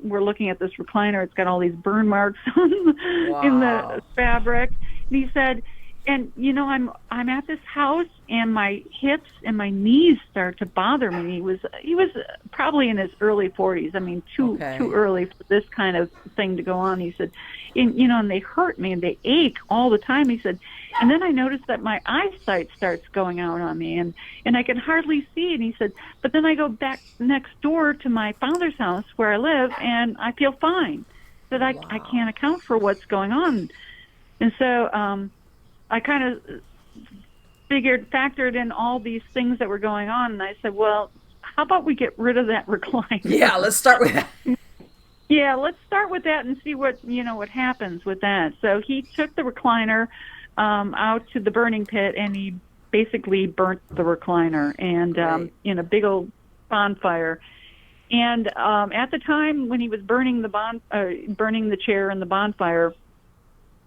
we're looking at this recliner. It's got all these burn marks in the fabric. And he said, and I'm at this house, and my hips and my knees start to bother me. He was probably in his early 40s. I mean, too early for this kind of thing to go on. He said, and they hurt me and they ache all the time. He said, and then I noticed that my eyesight starts going out on me, and I can hardly see. And he said, but then I go back next door to my father's house where I live, and I feel fine. That I can't account for what's going on. And so I kind of factored in all these things that were going on, and I said, well, how about we get rid of that recliner? Yeah, let's start with that. Yeah, let's start with that and see what happens with that. So he took the recliner out to the burning pit, and he basically burnt the recliner and in a big old bonfire. And at the time when he was burning the chair in the bonfire,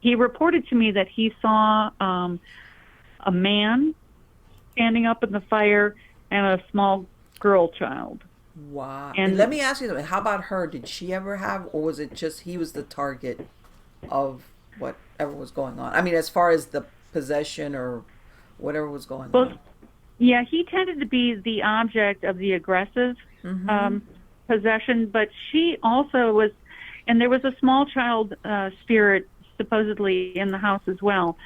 he reported to me that he saw a man standing up in the fire and a small girl child. Wow. And let me ask you something. How about her? Did she ever have, or was it just he was the target of whatever was going on? I mean, as far as the possession or whatever was going on. Yeah, he tended to be the object of the aggressive possession, but she also was, And there was a small child spirit supposedly in the house as well.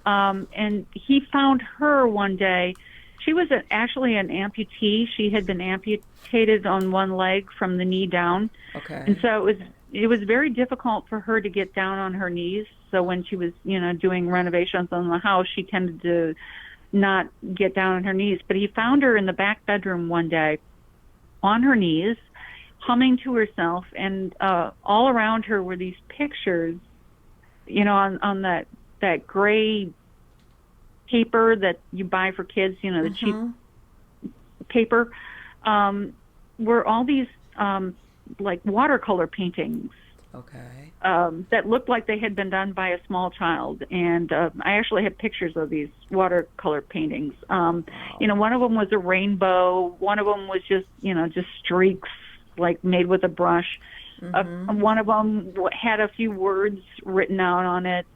And he found her one day. She was actually an amputee. She had been amputated on one leg from the knee down. Okay. And so it was very difficult for her to get down on her knees. So when she was, doing renovations on the house, she tended to not get down on her knees. But he found her in the back bedroom one day on her knees, humming to herself, and all around her were these pictures, on that gray paper that you buy for kids, the cheap paper, were all these like watercolor paintings. Okay. That looked like they had been done by a small child. And I actually have pictures of these watercolor paintings. Wow. One of them was a rainbow. One of them was just streaks, like made with a brush. One of them had a few words written out on it.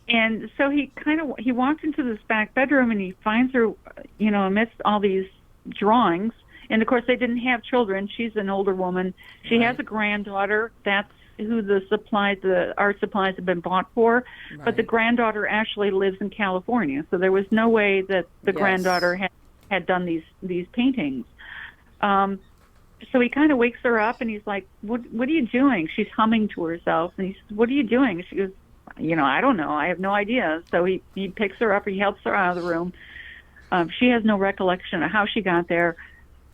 And so he walked into this back bedroom and he finds her, amidst all these drawings. And of course they didn't have children. She's an older woman. She Right. has a granddaughter. That's who the art supplies have been bought for. Right. But the granddaughter actually lives in California. So there was no way that the Yes. granddaughter had done these paintings. So he kind of wakes her up and he's like, what are you doing? She's humming to herself. And he says, what are you doing? She goes, I don't know. I have no idea. So he picks her up. He helps her out of the room. She has no recollection of how she got there,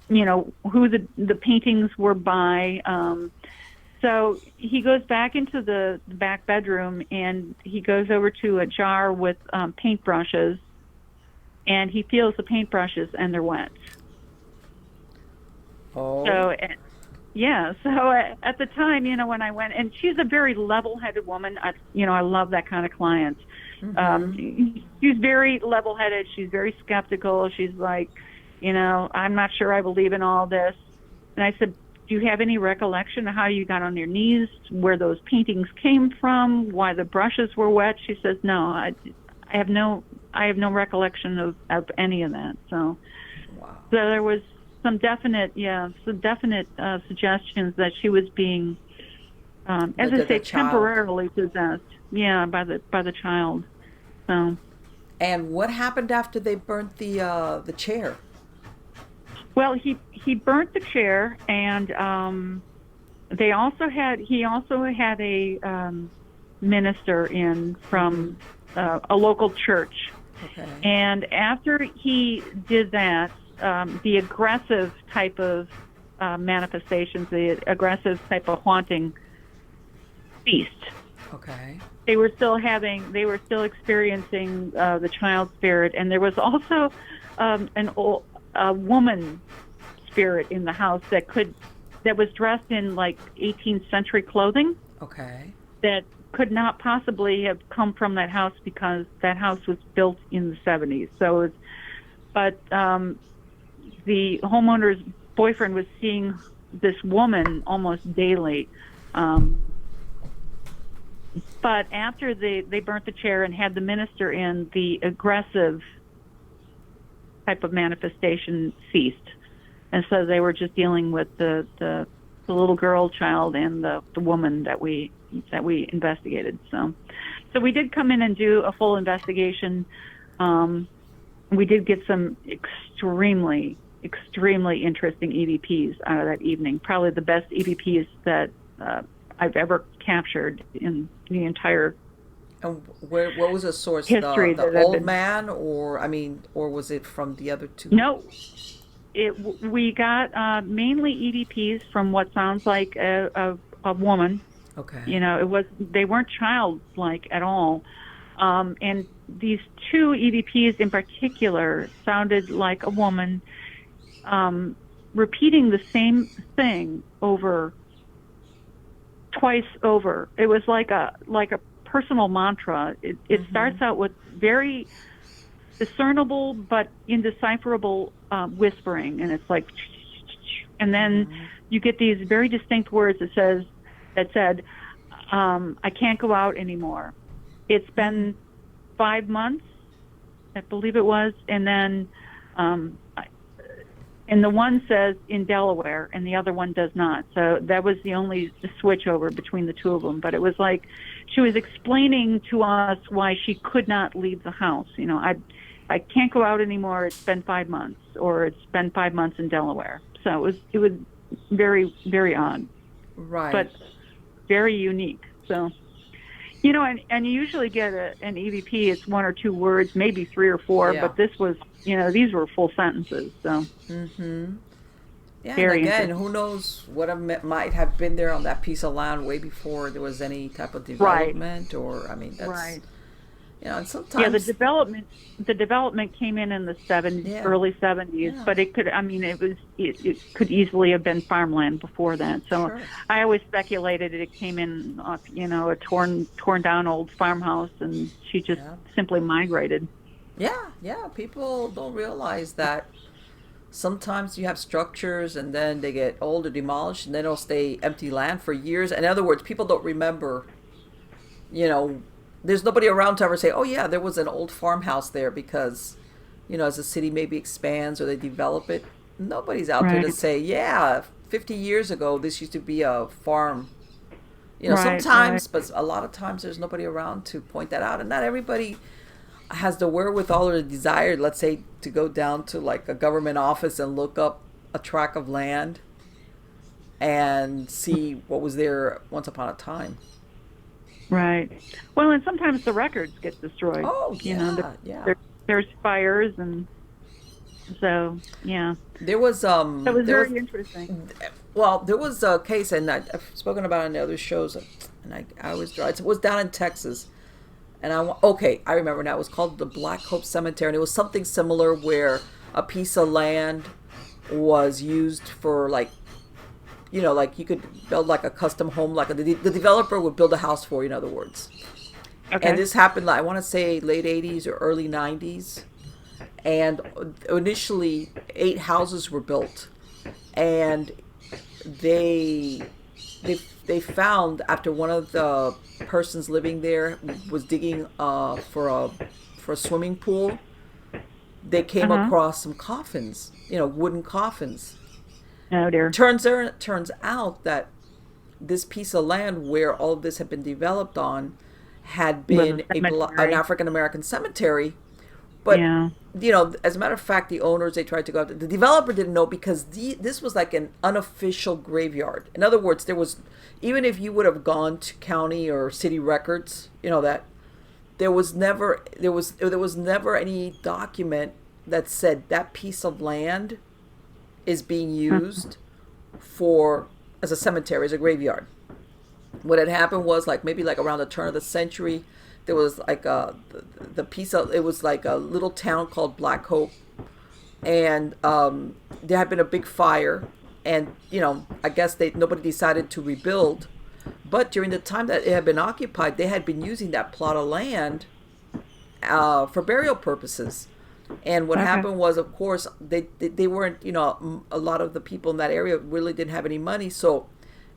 who the paintings were by. So he goes back into the back bedroom and he goes over to a jar with paintbrushes, and he feels the paintbrushes and they're wet. Oh. So, so at the time, when I went, and she's a very level-headed woman. I love that kind of client. She's very level-headed. She's very skeptical. She's like, I'm not sure I believe in all this. And I said, do you have any recollection of how you got on your knees, where those paintings came from, why the brushes were wet? She says, no, I have no recollection of any of that. So, Wow. So there was some definite suggestions that she was being, as I say, temporarily possessed. Yeah, by the child. So. And what happened after they burnt the chair? Well, he burnt the chair, and he also had a minister in from a local church. Okay. And after he did that, the aggressive type of manifestations, the aggressive type of haunting ceased. Okay. They were still experiencing the child spirit, and there was also a woman spirit in the house that was dressed in like 18th century clothing. Okay. That could not possibly have come from that house because that house was built in the 70s. So, the homeowner's boyfriend was seeing this woman almost daily. But after they burnt the chair and had the minister in, the aggressive type of manifestation ceased. And so they were just dealing with the little girl child and the woman that we investigated. So we did come in and do a full investigation. We did get some extremely interesting EVPs out of that evening. Probably the best EVPs that I've ever captured in the entire. And what was the source? History the old man, or was it from the other two? No, we got mainly EVPs from what sounds like a woman. Okay. They weren't childlike at all, and these two EVPs in particular sounded like a woman, repeating the same thing twice over. It was like a personal mantra. It starts out with very discernible but indecipherable whispering, and it's like, and then you get these very distinct words that said, I can't go out anymore. It's been 5 months, I believe it was, and then and the one says in Delaware, and the other one does not. So that was the only switch over between the two of them. But it was like she was explaining to us why she could not leave the house. I can't go out anymore. It's been 5 months, or it's been 5 months in Delaware. So it was very, very odd, Right. but very unique. So, and you usually get an EVP. It's 1 or 2 words, maybe 3 or 4. Yeah. But this was, these were full sentences. So. Mm-hmm. Yeah, Very and again, interesting. who knows what might have been there on that piece of land way before there was any type of development, or that's Right. And sometimes Yeah, the development came in the 70s, Yeah. early 70s, Yeah. but it could easily have been farmland before that. So Sure. I always speculated it came in off, a torn down old farmhouse, and she just Yeah. simply migrated. Yeah, people don't realize that sometimes you have structures and then they get old or demolished and then they'll stay empty land for years. In other words, people don't remember, there's nobody around to ever say, oh yeah, there was an old farmhouse there, because, as the city maybe expands or they develop it, nobody's out there to Right. say, yeah, 50 years ago, this used to be a farm. Right, Sometimes, but a lot of times there's nobody around to point that out. And not everybody has the wherewithal or the desire, let's say, to go down to like a government office and look up a tract of land and see what was there once upon a time. Right. Well, and sometimes the records get destroyed. Oh, yeah, yeah. There's fires, and so, yeah. There was That was very interesting. Well, there was a case, and I've spoken about it in other shows, and I always draw. It was down in Texas, and I remember now. It was called the Black Hope Cemetery, and it was something similar where a piece of land was used for like you could build like a custom home, like the developer would build a house for you, in other words. Okay. And this happened, I want to say, late 80s or early 90s. And initially, 8 houses were built. And they found, after one of the persons living there was digging for a swimming pool, they came across some coffins, wooden coffins. Oh dear. Turns out that this piece of land where all of this had been developed on had been an African American cemetery. But, Yeah. As a matter of fact, the owners, they tried to go out. The developer didn't know, because this was like an unofficial graveyard. In other words, even if you would have gone to county or city records, that there was never any document that said that piece of land is being used as a cemetery, as a graveyard. What had happened was, maybe around the turn of the century, there was it was like a little town called Black Hope, and there had been a big fire, and I guess nobody decided to rebuild, but during the time that it had been occupied, they had been using that plot of land for burial purposes. And what happened was, of course, they weren't, a lot of the people in that area really didn't have any money. So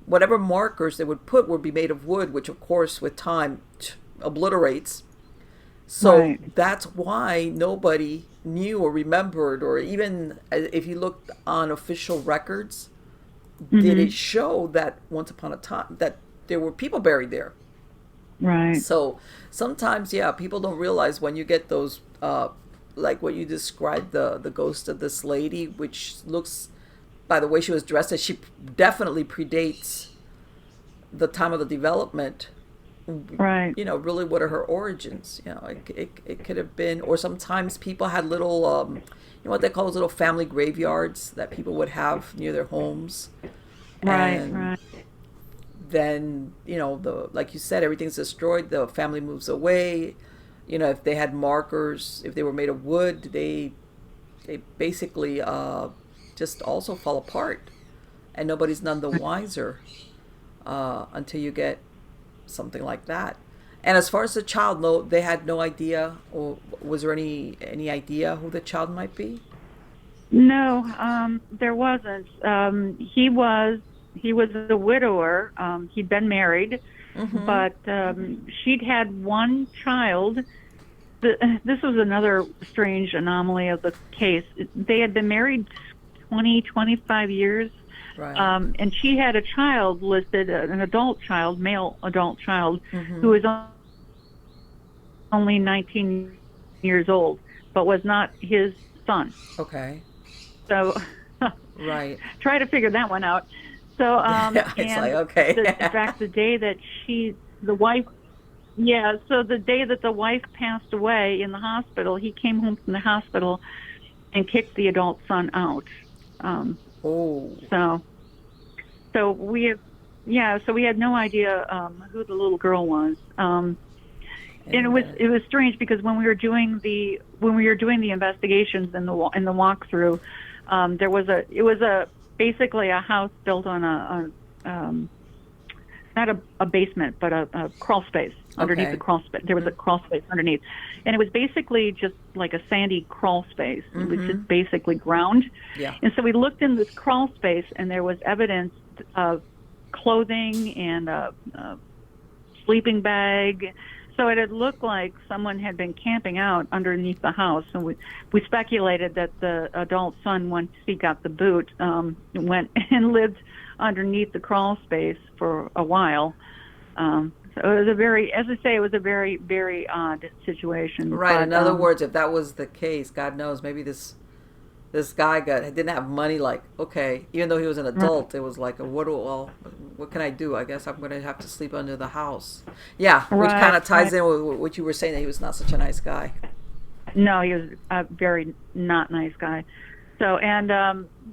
whatever markers they would put would be made of wood, which, of course, with time obliterates. So that's why nobody knew or remembered, or even if you looked on official records, did it show that once upon a time that there were people buried there. Right. So sometimes, people don't realize when you get those like what you described, the ghost of this lady, which looks, by the way she was dressed, as she definitely predates the time of the development. Right. Really, what are her origins? It could have been, or sometimes people had little, what they call those little family graveyards that people would have near their homes. Right. Then, like you said, everything's destroyed. The family moves away. If they had markers, if they were made of wood, they basically just also fall apart, and nobody's none the wiser until you get something like that. And as far as the child, no, they had no idea, or was there any idea who the child might be? No, there wasn't. He was a widower. He'd been married, but she'd had one child. This was another strange anomaly of the case. They had been married 25 years. Right. And she had a child listed, an adult child, male adult child, Mm-hmm. who was only 19 years old, but was not his son. Okay. So Right. try to figure that one out. So, It's and like, okay. in fact, the day that the wife, yeah, so the day that the wife passed away in the hospital, he came home from the hospital and kicked the adult son out. Oh. So we have, yeah, so we had no idea who the little girl was. And it was strange because when we were doing the investigations and the walkthrough, it was basically a house built on not a basement, but a crawl space underneath the crawl space. There was a crawl space underneath, and it was basically just like a sandy crawl space. It was just basically ground. Yeah. And so we looked in this crawl space, and there was evidence of clothing and a sleeping bag. So it had looked like someone had been camping out underneath the house, and we speculated that the adult son, once he got the boot, went and lived underneath the crawl space for a while. So it was it was a very, very odd situation. Right. But, in other words, if that was the case, God knows, maybe this guy didn't have money. Like, okay, even though he was an adult, it was like, what can I do? I guess I'm going to have to sleep under the house. Yeah, which kind of ties in with what you were saying, that he was not such a nice guy. No, he was a very not nice guy. So, and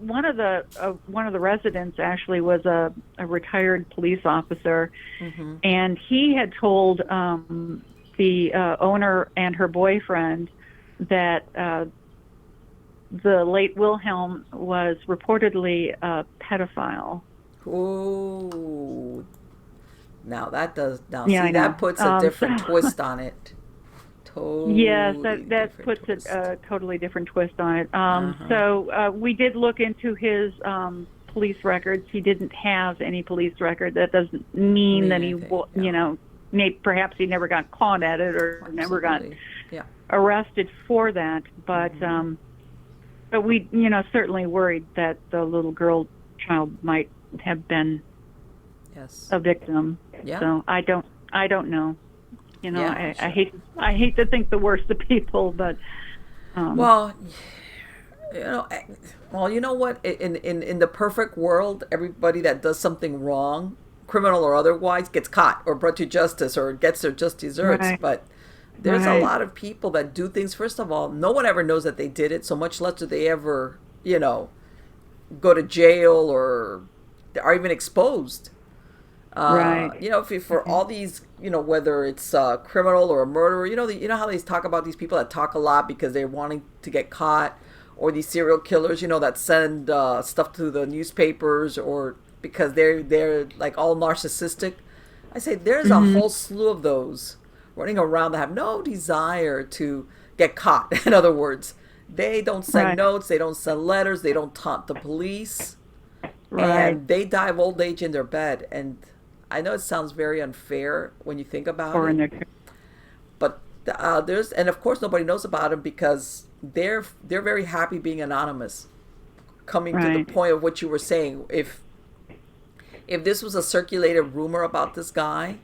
one of the residents actually was a retired police officer, and he had told the owner and her boyfriend that the late Wilhelm was reportedly a pedophile. Ooh. Now that does Yeah, see, that puts a different twist on it. Totally. Yes, that puts a totally different twist on it. So we did look into his police records. He didn't have any police record. That doesn't mean that he, perhaps he never got caught at it or never got arrested for that. But we, certainly worried that the little child might have been a victim. Yeah. So I don't know. I hate to think the worst of people, but well, you know what? In the perfect world, everybody that does something wrong, criminal or otherwise, gets caught or brought to justice or gets their just desserts. Right. But there's a lot of people that do things. First of all, no one ever knows that they did it. So much less do they ever, go to jail or are even exposed. For all these, whether it's criminal or a murderer, you know how they talk about these people that talk a lot because they're wanting to get caught, or these serial killers, that send stuff to the newspapers, or because they're like all narcissistic. I say there's a whole slew of those running around that have no desire to get caught. In other words, they don't send notes, they don't send letters, they don't taunt the police, and they die of old age in their bed. And I know it sounds very unfair when you think about it, but and of course nobody knows about them because they're very happy being anonymous. Coming to the point of what you were saying, if this was a circulated rumor about this guy,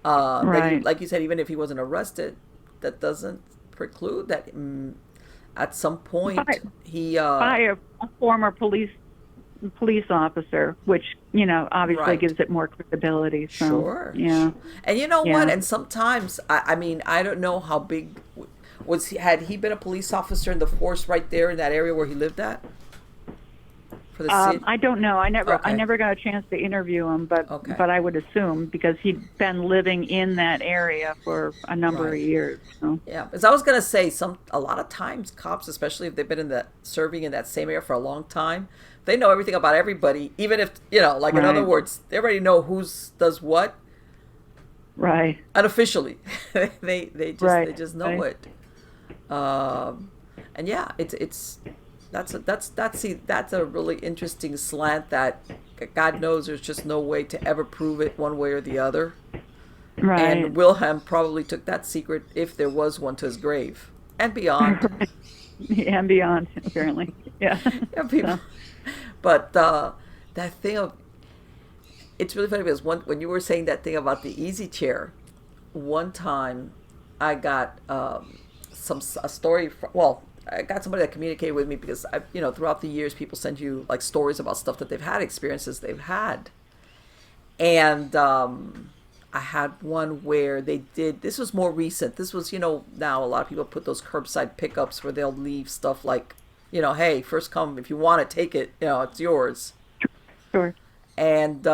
like you said, even if he wasn't arrested, that doesn't preclude that at some point he by a former police officer, which obviously gives it more credibility. So, sure. Yeah. And you know what? And sometimes I don't know how big had he been a police officer in the force right there in that area where he lived at? For the city? I don't know. I never got a chance to interview him, but I would assume because he'd been living in that area for a number of years. So. Yeah, as I was gonna say, a lot of times cops, especially if they've been serving in that same area for a long time, they know everything about everybody, even if, in other words, they already know who does what. Right. Unofficially. they just know it. And yeah, that's a really interesting slant that God knows there's just no way to ever prove it one way or the other. Right. And Wilhelm probably took that secret, if there was one, to his grave and beyond. and beyond, apparently. Yeah. Yeah, people. So, But that thing of it's really funny because when you were saying that thing about the easy chair, one time I got a story from, well, I got somebody that communicated with me because throughout the years people send you like stories about stuff that they've had, experiences they've had. And I had one where they did, this was more recent. This was, now a lot of people put those curbside pickups where they'll leave stuff like, hey, first come, if you want it, take it, it's yours. sure. And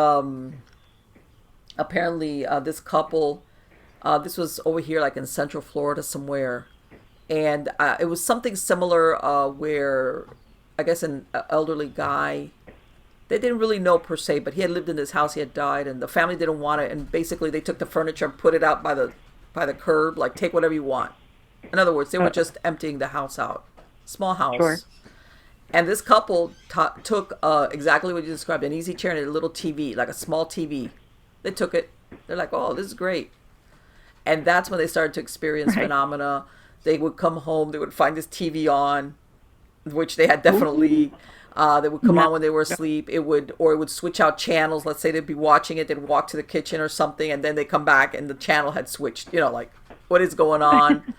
apparently this couple, this was over here like in Central Florida somewhere. And it was something similar where I guess an elderly guy, they didn't really know per se, but he had lived in this house, he had died, and the family didn't want it. And basically they took the furniture and put it out by the curb, like take whatever you want. In other words, they were just emptying the house out. Small house. Sure. And this couple took exactly what you described, an easy chair and a little TV, like a small TV. They took it. They're like, oh, this is great. And that's when they started to experience phenomena. They would come home, they would find this TV on, which they had definitely, they would come on when they were asleep. It would switch out channels. Let's say they'd be watching it, they'd walk to the kitchen or something, and then they come back and the channel had switched. Like, what is going on?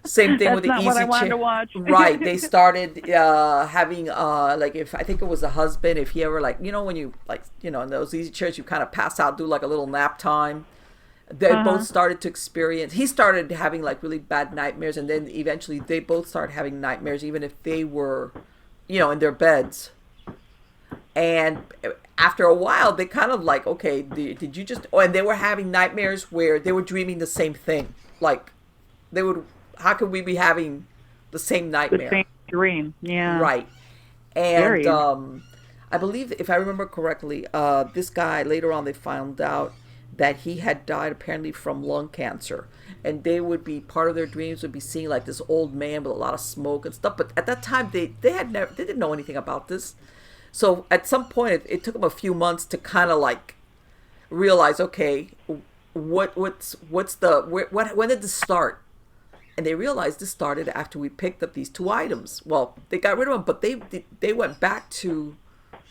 Same thing with the That's not easy what I wanted chair. to watch. Right. They started having like if I think it was a husband, if he ever like when you like in those easy chairs you kind of pass out, do like a little nap time. They both started to experience. He started having like really bad nightmares, and then eventually they both started having nightmares, even if they were, in their beds. And after a while, they kind of like, okay, did you just? Oh, and they were having nightmares where they were dreaming the same thing. Like they would. How could we be having the same nightmare? The same dream, yeah. Right. And I believe, if I remember correctly, this guy, later on they found out that he had died apparently from lung cancer. And they would be, part of their dreams would be seeing like this old man with a lot of smoke and stuff. But at that time, they didn't know anything about this. So at some point, it took them a few months to kind of like realize, okay, when did this start? And they realized this started after we picked up these two items. Well, they got rid of them, but they went back to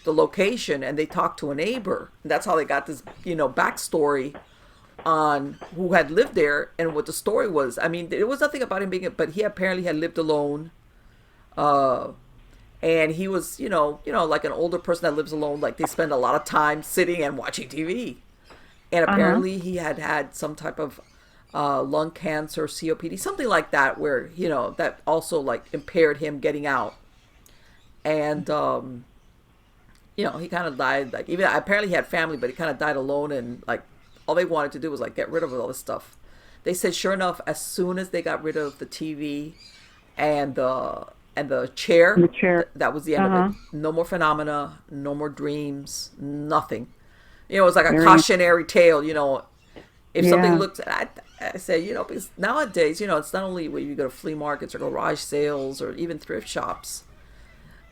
the location and they talked to a neighbor. And that's how they got this, backstory on who had lived there and what the story was. I mean, there was nothing about him being, but he apparently had lived alone. And he was, like an older person that lives alone. Like they spend a lot of time sitting and watching TV. And apparently he had some type of lung cancer, COPD, something like that, where that also like impaired him getting out. And he kind of died, like, even apparently he had family, but he kind of died alone, and like all they wanted to do was like get rid of all this stuff. They said sure enough, as soon as they got rid of the TV and the chair, that was the end of it. No more phenomena, no more dreams, nothing. It was like a cautionary tale. If something looks, I say, because nowadays, it's not only when you go to flea markets or garage sales or even thrift shops.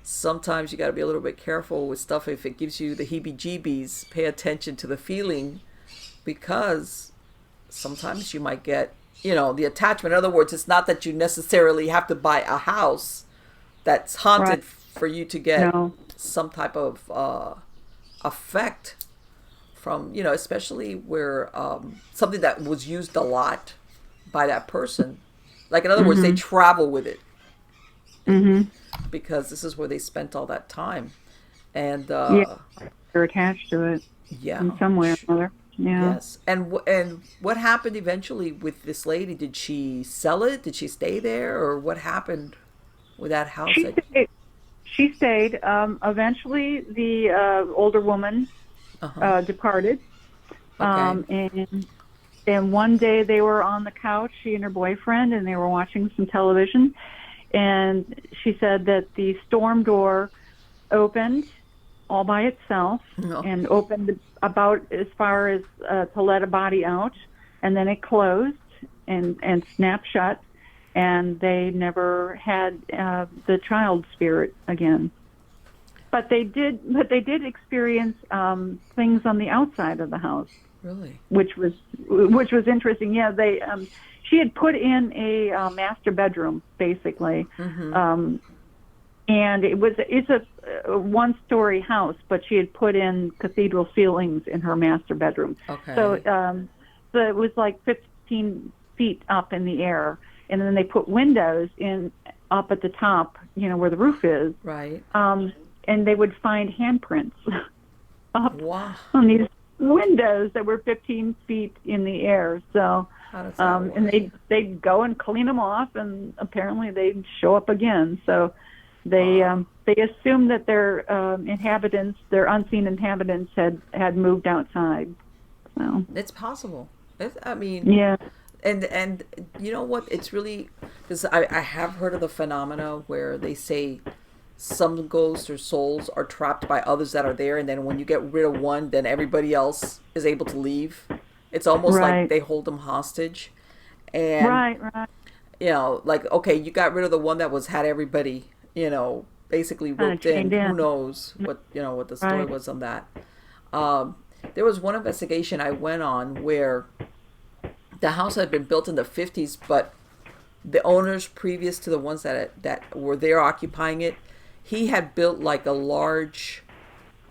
Sometimes you got to be a little bit careful with stuff. If it gives you the heebie-jeebies, pay attention to the feeling, because sometimes you might get, the attachment. In other words, it's not that you necessarily have to buy a house that's haunted for you to get some type of effect from, especially where something that was used a lot by that person. Like, in other words, they travel with it. Because this is where they spent all that time. And they're attached to it in some way or another. Yeah. Yes. And what happened eventually with this lady? Did she sell it? Did she stay there? Or what happened with that house? She stayed. Eventually, the older woman departed. Okay. And one day they were on the couch, she and her boyfriend, and they were watching some television. And she said that the storm door opened all by itself and opened about as far as to let a body out, and then it closed and snapped shut, and they never had the child spirit again. But they did experience things on the outside of the house. Really? Which was interesting. Yeah, she had put in a master bedroom, basically. And it's a one-story house, but she had put in cathedral ceilings in her master bedroom. Okay. So it was like 15 feet up in the air, and then they put windows in up at the top, where the roof is. Right. And they would find handprints up Wow. on these windows that were 15 feet in the air. So, How does that work? and they'd go and clean them off, and apparently they'd show up again. So they assumed that their inhabitants, their unseen inhabitants, had moved outside. So It's possible. yeah. And you know what? It's really, because I have heard of the phenomena where they say some ghosts or souls are trapped by others that are there, and then when you get rid of one, then everybody else is able to leave. It's almost like they hold them hostage. And Right. like, okay, you got rid of the one that had everybody, basically roped in. Who knows what the story was on that. There was one investigation I went on where the house had been built in the 50s, but the owners previous to the ones that were there occupying it, he had built like a large,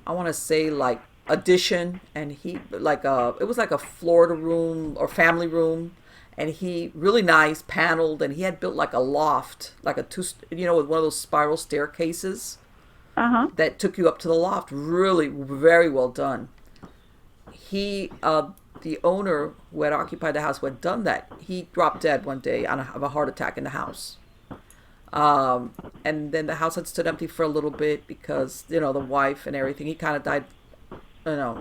I want to say like addition, and he it was like a Florida room or family room, and he really nice paneled, and he had built like a loft, like with one of those spiral staircases that took you up to the loft. Really very well done. He the owner who had occupied the house, who had done that, he dropped dead one day of a heart attack in the house. And then the house had stood empty for a little bit because, the wife and everything. He kind of died,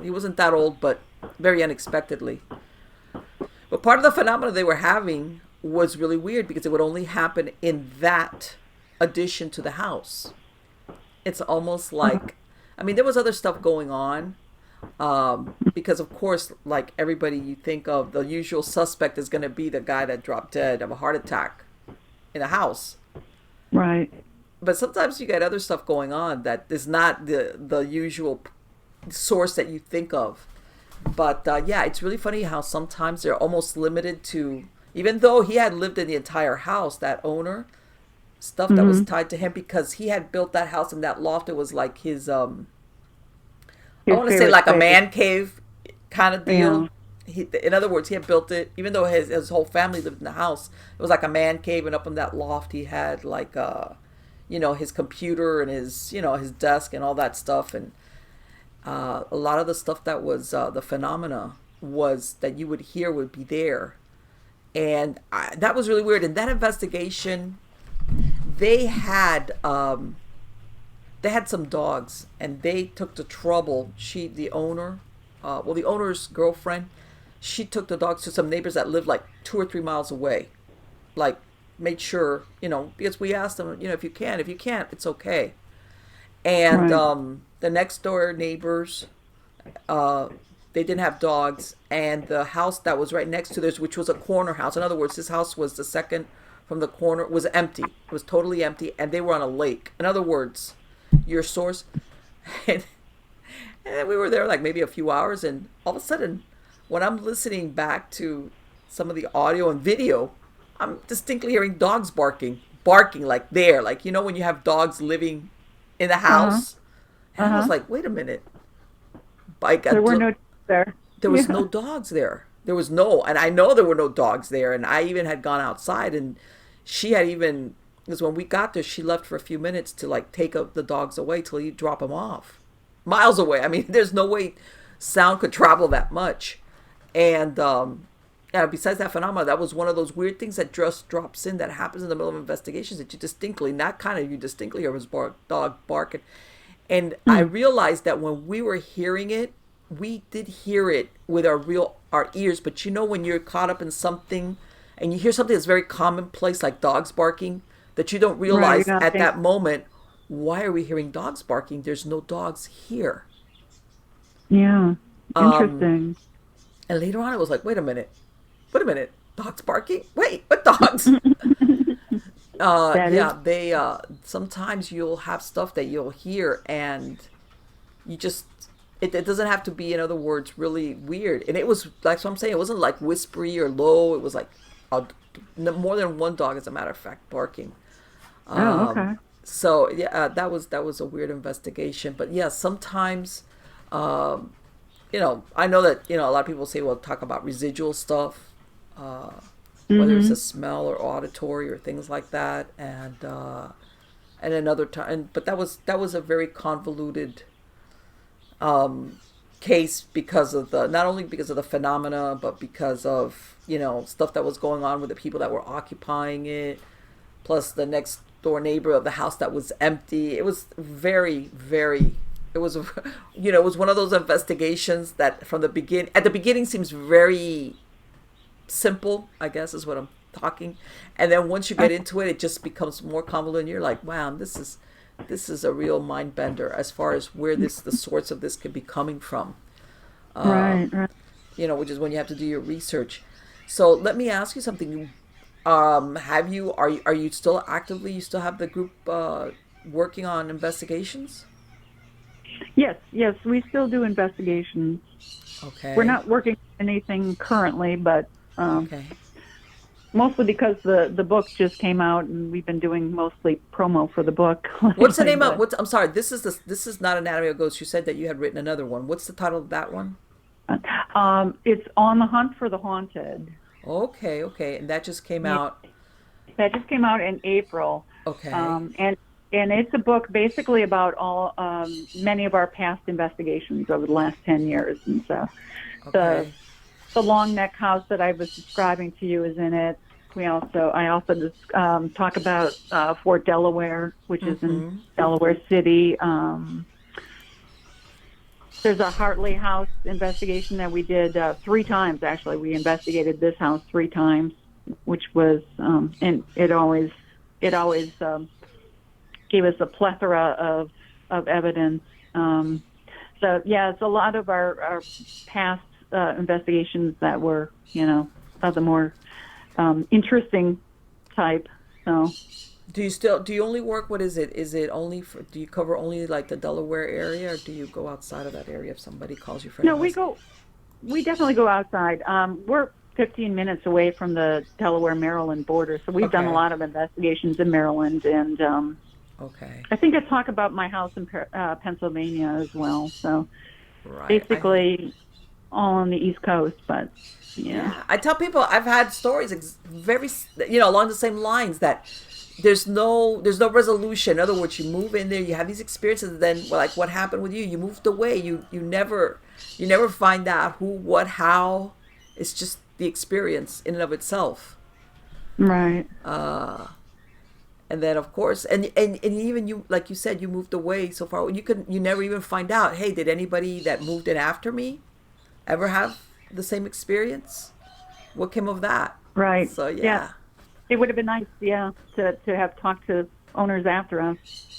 he wasn't that old, but very unexpectedly. But part of the phenomena they were having was really weird because it would only happen in that addition to the house. It's almost like, there was other stuff going on. Because of course, like everybody, you think of the usual suspect is going to be the guy that dropped dead of a heart attack in a house. Right. But sometimes you get other stuff going on that is not the usual source that you think of. But it's really funny how sometimes they're almost limited to, even though he had lived in the entire house, that owner, stuff that was tied to him because he had built that house and that loft. It was like his I want to say like a man cave kind of deal. Yeah. In other words, he had built it, even though his whole family lived in the house. It was like a man cave, and up in that loft, he had like, his computer and his desk and all that stuff. And a lot of the stuff that was the phenomena was that you would hear would be there. And that was really weird. In that investigation, they had some dogs, and they took the trouble. The owner's girlfriend, she took the dogs to some neighbors that lived like 2 or 3 miles away. Like, made sure, because we asked them, if you can. If you can't, it's okay. And the next door neighbors, they didn't have dogs. And the house that was right next to theirs, which was a corner house. In other words, this house was the second from the corner, was empty. It was totally empty, and they were on a lake. In other words, your source. And then we were there like maybe a few hours, and all of a sudden, when I'm listening back to some of the audio and video, I'm distinctly hearing dogs barking like there, like, when you have dogs living in the house. And I was like, wait a minute. There were no dogs there. There was no dogs there. There was no, and I know there were no dogs there. And I even had gone outside, and she had even, because when we got there, she left for a few minutes to like take the dogs away till you drop them off. Miles away. There's no way sound could travel that much. And besides that phenomenon, that was one of those weird things that just drops in, that happens in the middle of investigations, that you distinctly hear his dog barking. And I realized that when we were hearing it, we did hear it with our ears. But when you're caught up in something and you hear something that's very commonplace, like dogs barking, that you don't realize at that moment, why are we hearing dogs barking? There's no dogs here. Yeah. Interesting. And later on, it was like, wait a minute, dogs barking? Wait, what dogs? They sometimes you'll have stuff that you'll hear, and you just, it doesn't have to be, in other words, really weird. And it was like, so I'm saying, it wasn't like whispery or low. It was like more than one dog, as a matter of fact, barking. Oh, okay. So yeah, that was a weird investigation. But yeah, sometimes, um, I know that a lot of people say, well, talk about residual stuff, uh, whether it's a Mm-hmm. smell or auditory or things like that, and another time, but that was a very convoluted case because of the not only because of the phenomena, but because of stuff that was going on with the people that were occupying it, plus the next door neighbor of the house that was empty. It was very, very. It was, it was one of those investigations that from the begin at the beginning seems very simple, I guess is what I'm talking, and then once you get into it, it just becomes more convoluted. And you're like, wow, this is a real mind bender as far as where the source of this could be coming from. Right, right. Which is when you have to do your research. So let me ask you something. Are you still actively? You still have the group working on investigations? Yes, yes, we still do investigations. We're Okay. not working on anything currently, but Okay. mostly because the book just came out, and we've been doing mostly promo for the book What's the lately. name of But what's I'm sorry, this is not Anatomy of Ghosts. You said that you had written another one. What's the title of that one? it's On the Hunt for the Haunted. Okay, okay. And that just came Yeah, out. that just came out in April, Okay. um, and and it's a book basically about all many of our past investigations over the last 10 years, and so the Okay. the long neck house that I was describing to you is in it. I also just talk about Fort Delaware, which is in Mm-hmm. Delaware City. There's a Hartley House investigation that we did 3 times. Actually, we investigated this house 3 times, which was and it always gave us a plethora of evidence. So yeah, it's a lot of our past investigations that were of the more interesting type. So Do you only work, what is it? Is it only do you cover only like the Delaware area, or do you go outside of that area if somebody calls you for an no, invest? we definitely go outside. We're 15 minutes away from the Delaware Maryland border, so we've done a Okay. lot of investigations in Maryland, and Okay. I think I talk about my house in Pennsylvania as well. So Right. basically all on the East Coast, but yeah. Yeah, I tell people I've had stories very, along the same lines that there's no resolution. In other words, you move in there, you have these experiences, and then, well, like what happened with you? You moved away. You never find out who, what, how. It's just the experience in and of itself. Right. And then, of course, and even you, like you said, you moved away so far. You never even find out. Hey, did anybody that moved in after me ever have the same experience? What came of that? Right. So Yeah. yeah. It would have been nice, yeah, to have talked to owners after us,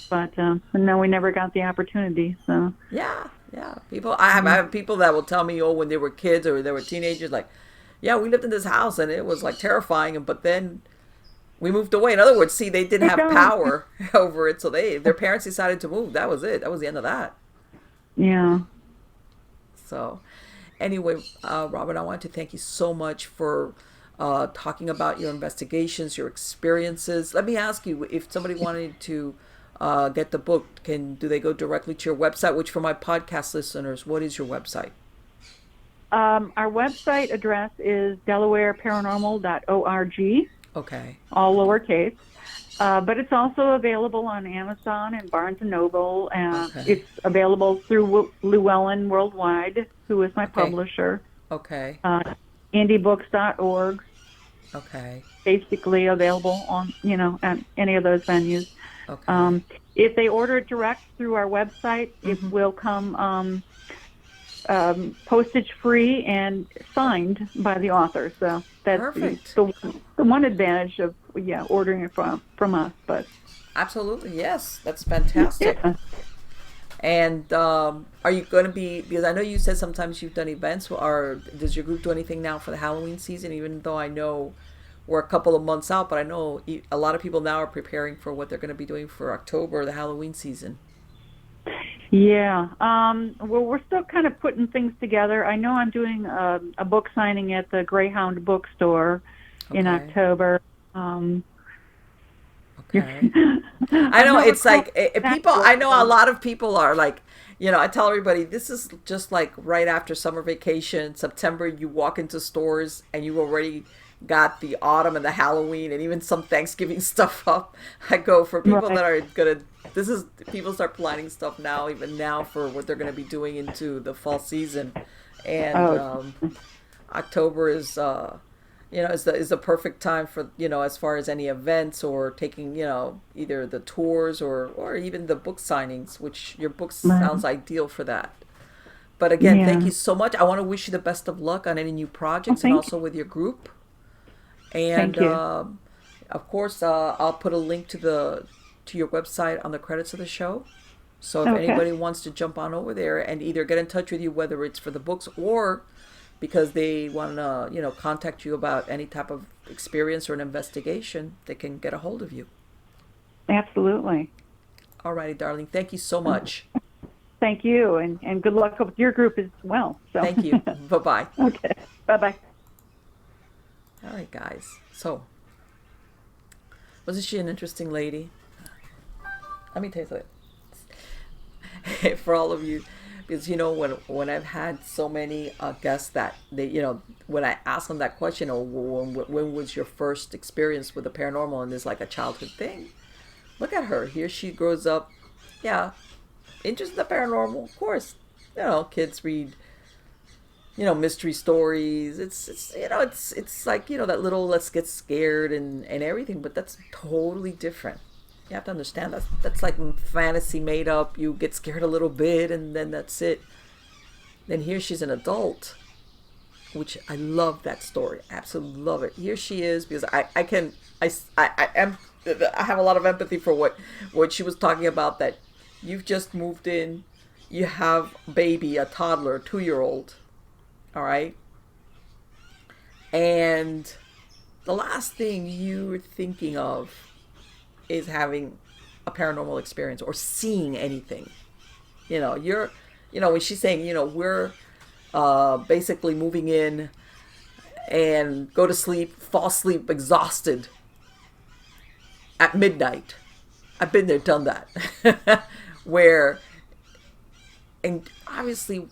but no, we never got the opportunity. So Yeah, yeah. I have people that will tell me, oh, when they were kids or they were teenagers, like, yeah, we lived in this house and it was like terrifying, but then we moved away. In other words, see, they didn't they have don't. power over it, so their parents decided to move. That was it. That was the end of that. Yeah. So, anyway, Robert, I want to thank you so much for talking about your investigations, your experiences. Let me ask you, if somebody wanted to get the book, do they go directly to your website? Which, for my podcast listeners, what is your website? Our website address is delawareparanormal.org, Okay. all lowercase. But it's also available on Amazon and Barnes and Noble. Okay. It's available through Llewellyn Worldwide, who is my Okay. publisher. Okay. Indiebooks.org, Okay. basically available on at any of those venues. Okay. If they order it direct through our website, it Mm-hmm. will come postage free and signed by the author. So that's Perfect. the one advantage of ordering it from us. But Absolutely. Yes. That's fantastic. yeah. And are you going to be, because I know you said sometimes you've done events, or does your group do anything now for the Halloween season? Even though I know we're a couple of months out, but I know a lot of people now are preparing for what they're going to be doing for October, the Halloween season. Yeah. Well, we're still kind of putting things together. I know I'm doing a book signing at the Greyhound bookstore in Okay. October. Okay. I I'm know not it's recalling like people. exactly what I it know a was. lot of people are like, I tell everybody this is just like right after summer vacation, September. You walk into stores and you already got the autumn and the Halloween and even some Thanksgiving stuff up. I go for people Right. that are gonna. This is people start planning stuff now, even now for what they're gonna be doing into the fall season, and Oh, October is is the perfect time for as far as any events or taking either the tours or even the book signings, which your book right. sounds ideal for that. But again, thank Yeah. you so much. I want to wish you the best of luck on any new Oh, projects and thank you. also with your group. And Thank you. of course, I'll put a link to your website on the credits of the show. So if Okay. anybody wants to jump on over there and either get in touch with you, whether it's for the books or because they want to, contact you about any type of experience or an investigation, they can get a hold of you. Absolutely. Alrighty, darling. Thank you so much. Thank you, and good luck with your group as well. So, Thank you. Bye bye. okay. Bye bye. All right, guys. So, wasn't she an interesting lady? Let me tell you something. For all of you, because when I've had so many guests that they when I ask them that question, or when was your first experience with the paranormal, and it's like a childhood thing. Look at her. Here she grows up. Yeah, interested in the paranormal, of course. Kids read mystery stories. It's like that little let's get scared and everything, but that's totally different. You have to understand that's like fantasy made up. You get scared a little bit and then that's it. Then here she's an adult, which I love that story. Absolutely love it. Here she is because I can I am I have a lot of empathy for what she was talking about, that you've just moved in, you have a baby, a toddler, 2 year old, all right, and the last thing you're thinking of is having a paranormal experience or seeing anything. You're when she's saying we're basically moving in and go to sleep, fall asleep exhausted at midnight. I've been there, done that. Where, and obviously,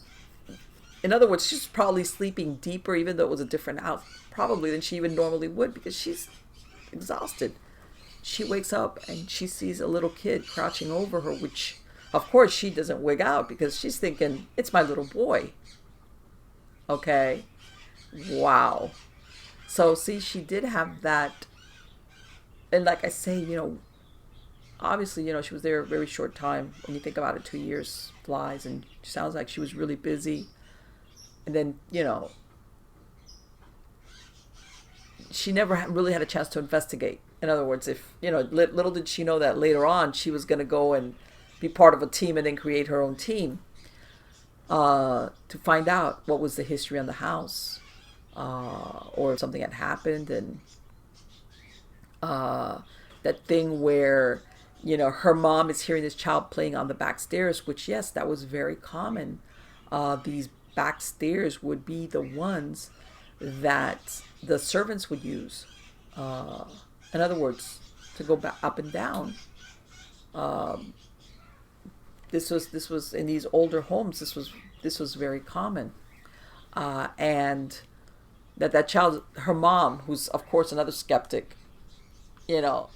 in other words, she's probably sleeping deeper, even though it was a different house, probably than she even normally would, because she's exhausted. She wakes up and she sees a little kid crouching over her, which, of course, she doesn't wig out because she's thinking, it's my little boy. Okay? Wow. So, see, she did have that. And like I say, obviously, she was there a very short time. When you think about it, 2 years flies, and it sounds like she was really busy. And then, she never really had a chance to investigate. In other words, if, little did she know that later on she was going to go and be part of a team and then create her own team to find out what was the history on the house, or if something had happened. And that thing where her mom is hearing this child playing on the back stairs, which, yes, that was very common. These back stairs would be the ones that the servants would use, in other words, to go back up and down. This was in these older homes, this was very common. And that child, her mom, who's of course another skeptic, you know,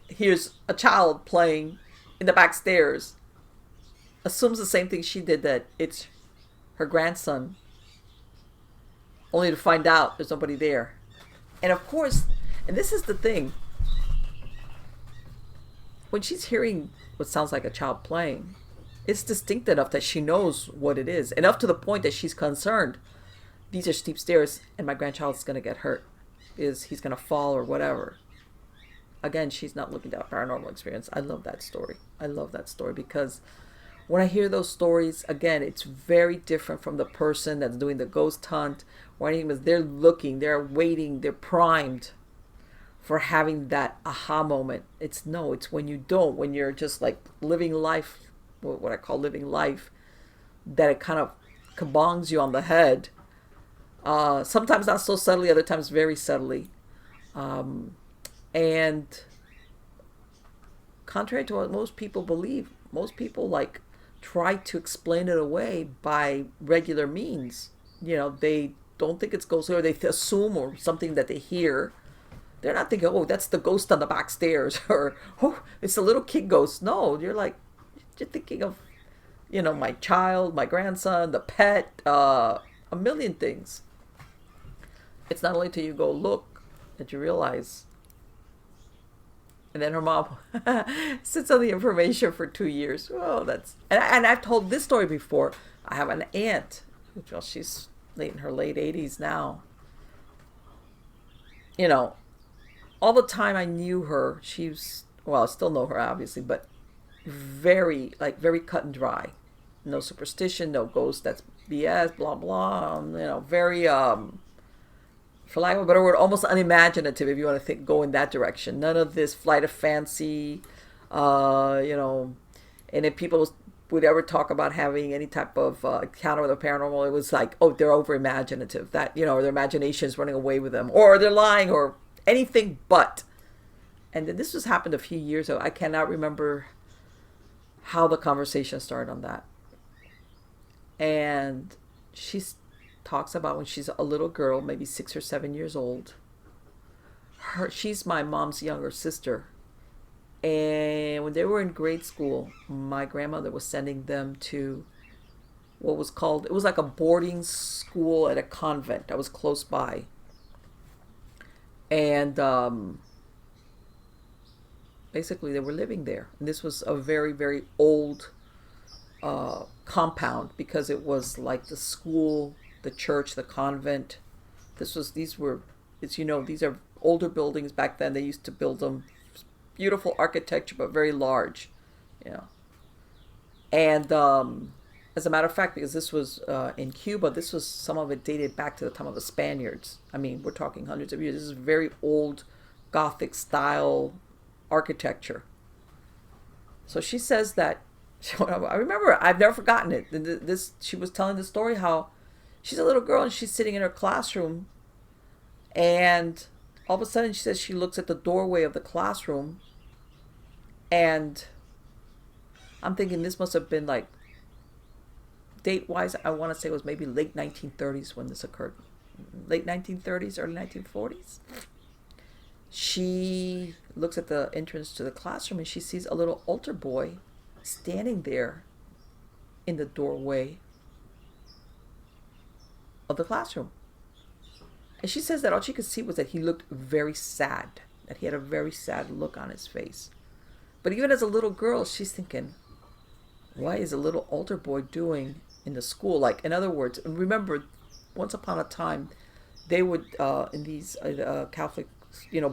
hears a child playing in the back stairs, assumes the same thing she did, that it's her grandson, only to find out there's nobody there. And of course, and this is the thing, when she's hearing what sounds like a child playing, it's distinct enough that she knows what it is, enough to the point that she's concerned. These are steep stairs, and my grandchild's going to get hurt. He's going to fall or whatever. Again, she's not looking at a paranormal experience. I love that story. I love that story because when I hear those stories, again, it's very different from the person that's doing the ghost hunt or anything. They're looking, they're waiting, they're primed for having that aha moment. It's when you don't, when you're just like living life, what I call living life, that it kind of kabongs you on the head. Sometimes not so subtly, other times very subtly. And contrary to what most people believe, most people like try to explain it away by regular means. They don't think it's ghostly, or they assume or something that they hear. They're not thinking, oh, that's the ghost on the back stairs, or oh, it's a little kid ghost. No, you're thinking of, my child, my grandson, the pet, a million things. It's not only till you go look that you realize. And then her mom sits on the information for 2 years. Oh, and I've told this story before. I have an aunt, well, she's in her late 80s now. All the time I knew her, I still know her obviously, but very cut and dry. No superstition, no ghost, that's BS, blah, blah. Very, for lack of a better word, almost unimaginative, if you want to go in that direction. None of this flight of fancy, and if people would ever talk about having any type of encounter with the paranormal, it was like, oh, they're over imaginative, that, their imagination is running away with them, or they're lying, or anything but. And then this happened a few years ago. I cannot remember how the conversation started on that. And she's talks about when she's a little girl, maybe 6 or 7 years old. She's my mom's younger sister. And when they were in grade school, my grandmother was sending them to it was like a boarding school at a convent that was close by. And basically they were living there. And this was a very, very old compound, because it was like the school, the church, the convent. These are older buildings back then. They used to build them, beautiful architecture, but very large, And as a matter of fact, because this was in Cuba, some of it dated back to the time of the Spaniards. I mean, we're talking hundreds of years. This is very old Gothic style architecture. So she says that, I remember, I've never forgotten it. She was telling the story how she's a little girl and she's sitting in her classroom, and all of a sudden she says she looks at the doorway of the classroom, and I'm thinking this must have been like, date-wise, I want to say it was maybe late 1930s when this occurred. Late 1930s, early 1940s. She looks at the entrance to the classroom and she sees a little altar boy standing there in the doorway of the classroom. And she says that all she could see was that he looked very sad, that he had a very sad look on his face. But even as a little girl, she's thinking, what is a little altar boy doing in the school? Like, in other words, remember, once upon a time, they would, in these Catholic,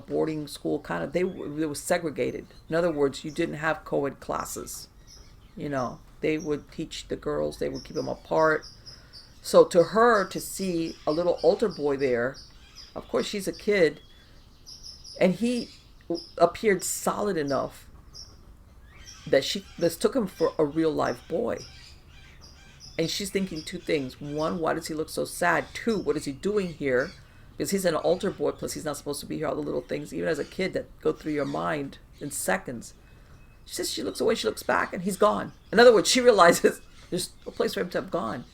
boarding school kind of, they were segregated. In other words, you didn't have co-ed classes. They would teach the girls, they would keep them apart. So to her, to see a little altar boy there, of course she's a kid, and he appeared solid enough that she mistook him for a real live boy. And she's thinking two things. One, why does he look so sad? Two, what is he doing here? Because he's an altar boy, plus he's not supposed to be here. All the little things, even as a kid, that go through your mind in seconds. She says she looks away, she looks back, and he's gone. In other words, she realizes there's no place for him to have gone.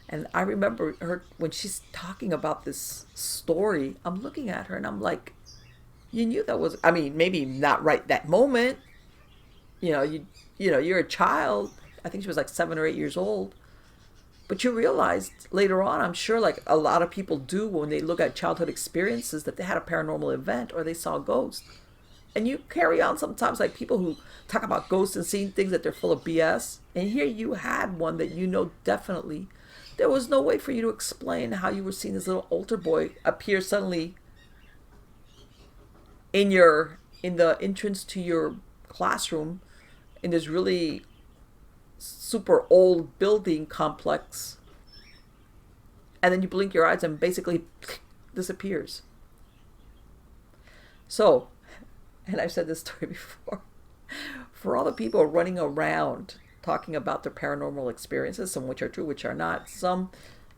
And I remember her, when she's talking about this story, I'm looking at her and I'm like, you knew that was, I mean, maybe not right that moment. You're a child. I think she was like 7 or 8 years old. But you realized later on, I'm sure, like a lot of people do when they look at childhood experiences, that they had a paranormal event or they saw a ghost. And you carry on sometimes, like people who talk about ghosts and seeing things that they're full of BS. And here you had one that definitely, there was no way for you to explain how you were seeing this little altar boy appear suddenly in the entrance to your classroom in this really super old building complex. And then you blink your eyes and basically disappears. So, and I've said this story before, for all the people running around talking about their paranormal experiences, some which are true, which are not, some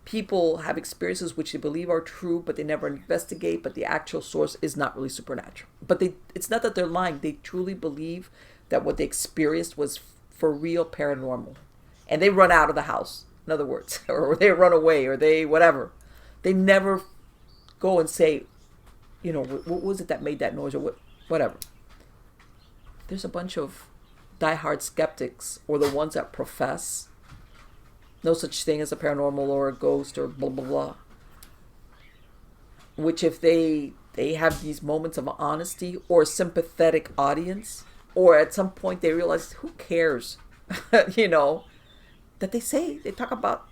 people have experiences which they believe are true, but they never investigate, but the actual source is not really supernatural. But it's not that they're lying. They truly believe that what they experienced was for real paranormal. And they run out of the house, in other words, or they run away, or they whatever. They never go and say, what was it that made that noise, or whatever. There's a bunch of diehard skeptics, or the ones that profess no such thing as a paranormal or a ghost or blah, blah, blah. Which if they have these moments of honesty or a sympathetic audience, or at some point they realize, who cares, that they talk about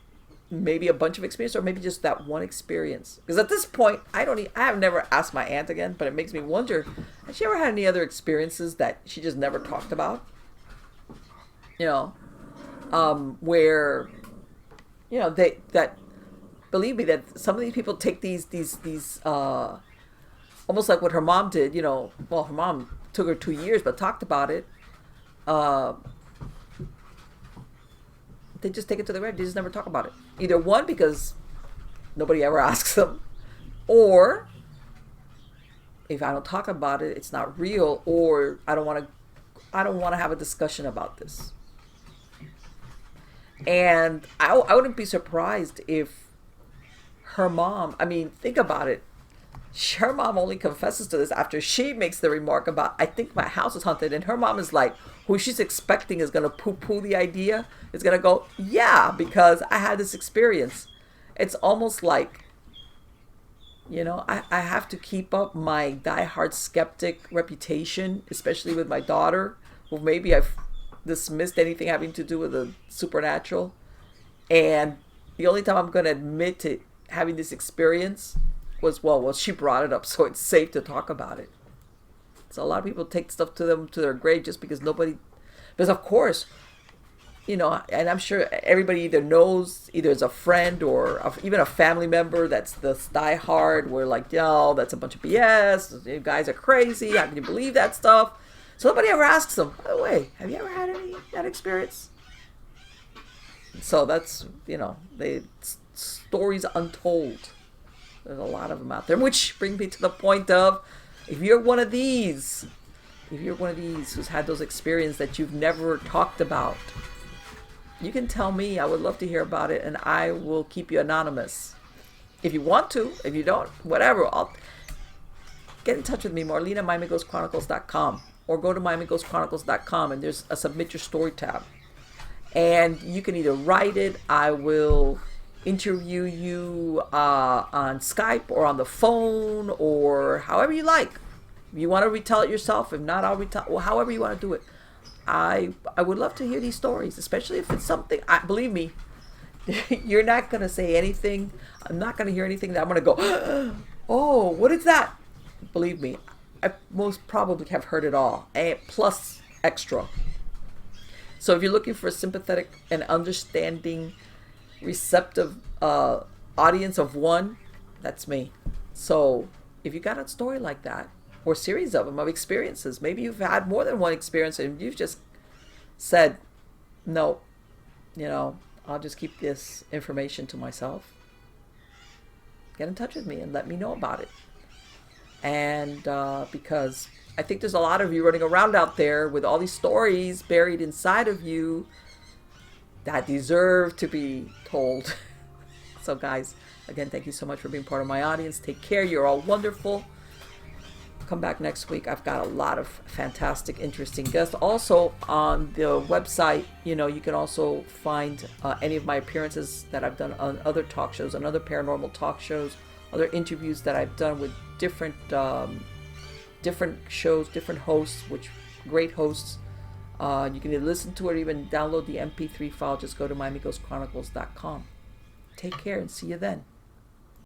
maybe a bunch of experience or maybe just that one experience. Because at this point, I have never asked my aunt again, but it makes me wonder, has she ever had any other experiences that she just never talked about? Where... that believe me, that some of these people take these almost like what her mom did, her mom took her 2 years but talked about it. They just take it to the grave. They just never talk about it. Either one, because nobody ever asks them, or if I don't talk about it, it's not real, or I don't want to have a discussion about this. And I wouldn't be surprised if her mom, think about it. Her mom only confesses to this after she makes the remark about, I think my house is haunted. And her mom is like, who she's expecting is going to poo-poo the idea, is going to go, yeah, because I had this experience. It's almost like, I have to keep up my diehard skeptic reputation, especially with my daughter, who maybe I've dismissed anything having to do with the supernatural, and the only time I'm going to admit to having this experience was she brought it up, so it's safe to talk about it. So a lot of people take stuff to their grave just because of course, and I'm sure everybody either knows, either as a friend or even a family member that's the diehard, where like, that's a bunch of BS, you guys are crazy, how can you believe that stuff? So nobody ever asks them, by the way, have you ever had that experience? So that's, stories untold. There's a lot of them out there, which brings me to the point of, if you're one of these who's had those experiences that you've never talked about, you can tell me. I would love to hear about it, and I will keep you anonymous. If you want to, if you don't, whatever, I'll get in touch with me, Marlene at MiamiGhostChronicles.com. Or go to MiamiGhostChronicles.com, and there's a Submit Your Story tab. And you can either write it, I will interview you on Skype or on the phone, or however you like. If you want to retell it yourself, if not, I'll retell, or however you want to do it. I would love to hear these stories, especially if it's something, believe me, you're not going to say anything. I'm not going to hear anything that I'm going to go, oh, what is that? Believe me, I most probably have heard it all, and plus extra. So if you're looking for a sympathetic and understanding, receptive audience of one, that's me. So if you got a story like that, or series of them, of experiences, maybe you've had more than one experience and you've just said, no, I'll just keep this information to myself, get in touch with me and let me know about it. And because I think there's a lot of you running around out there with all these stories buried inside of you that deserve to be told. So guys, again, thank you so much for being part of my audience. Take care. You're all wonderful. Come back next week. I've got a lot of fantastic, interesting guests. Also on the website, you can also find any of my appearances that I've done on other talk shows, on other paranormal talk shows, other interviews that I've done with different shows, different hosts, great hosts. You can either listen to it or even download the MP3 file. Just go to MiamiGhostChronicles.com. Take care and see you then.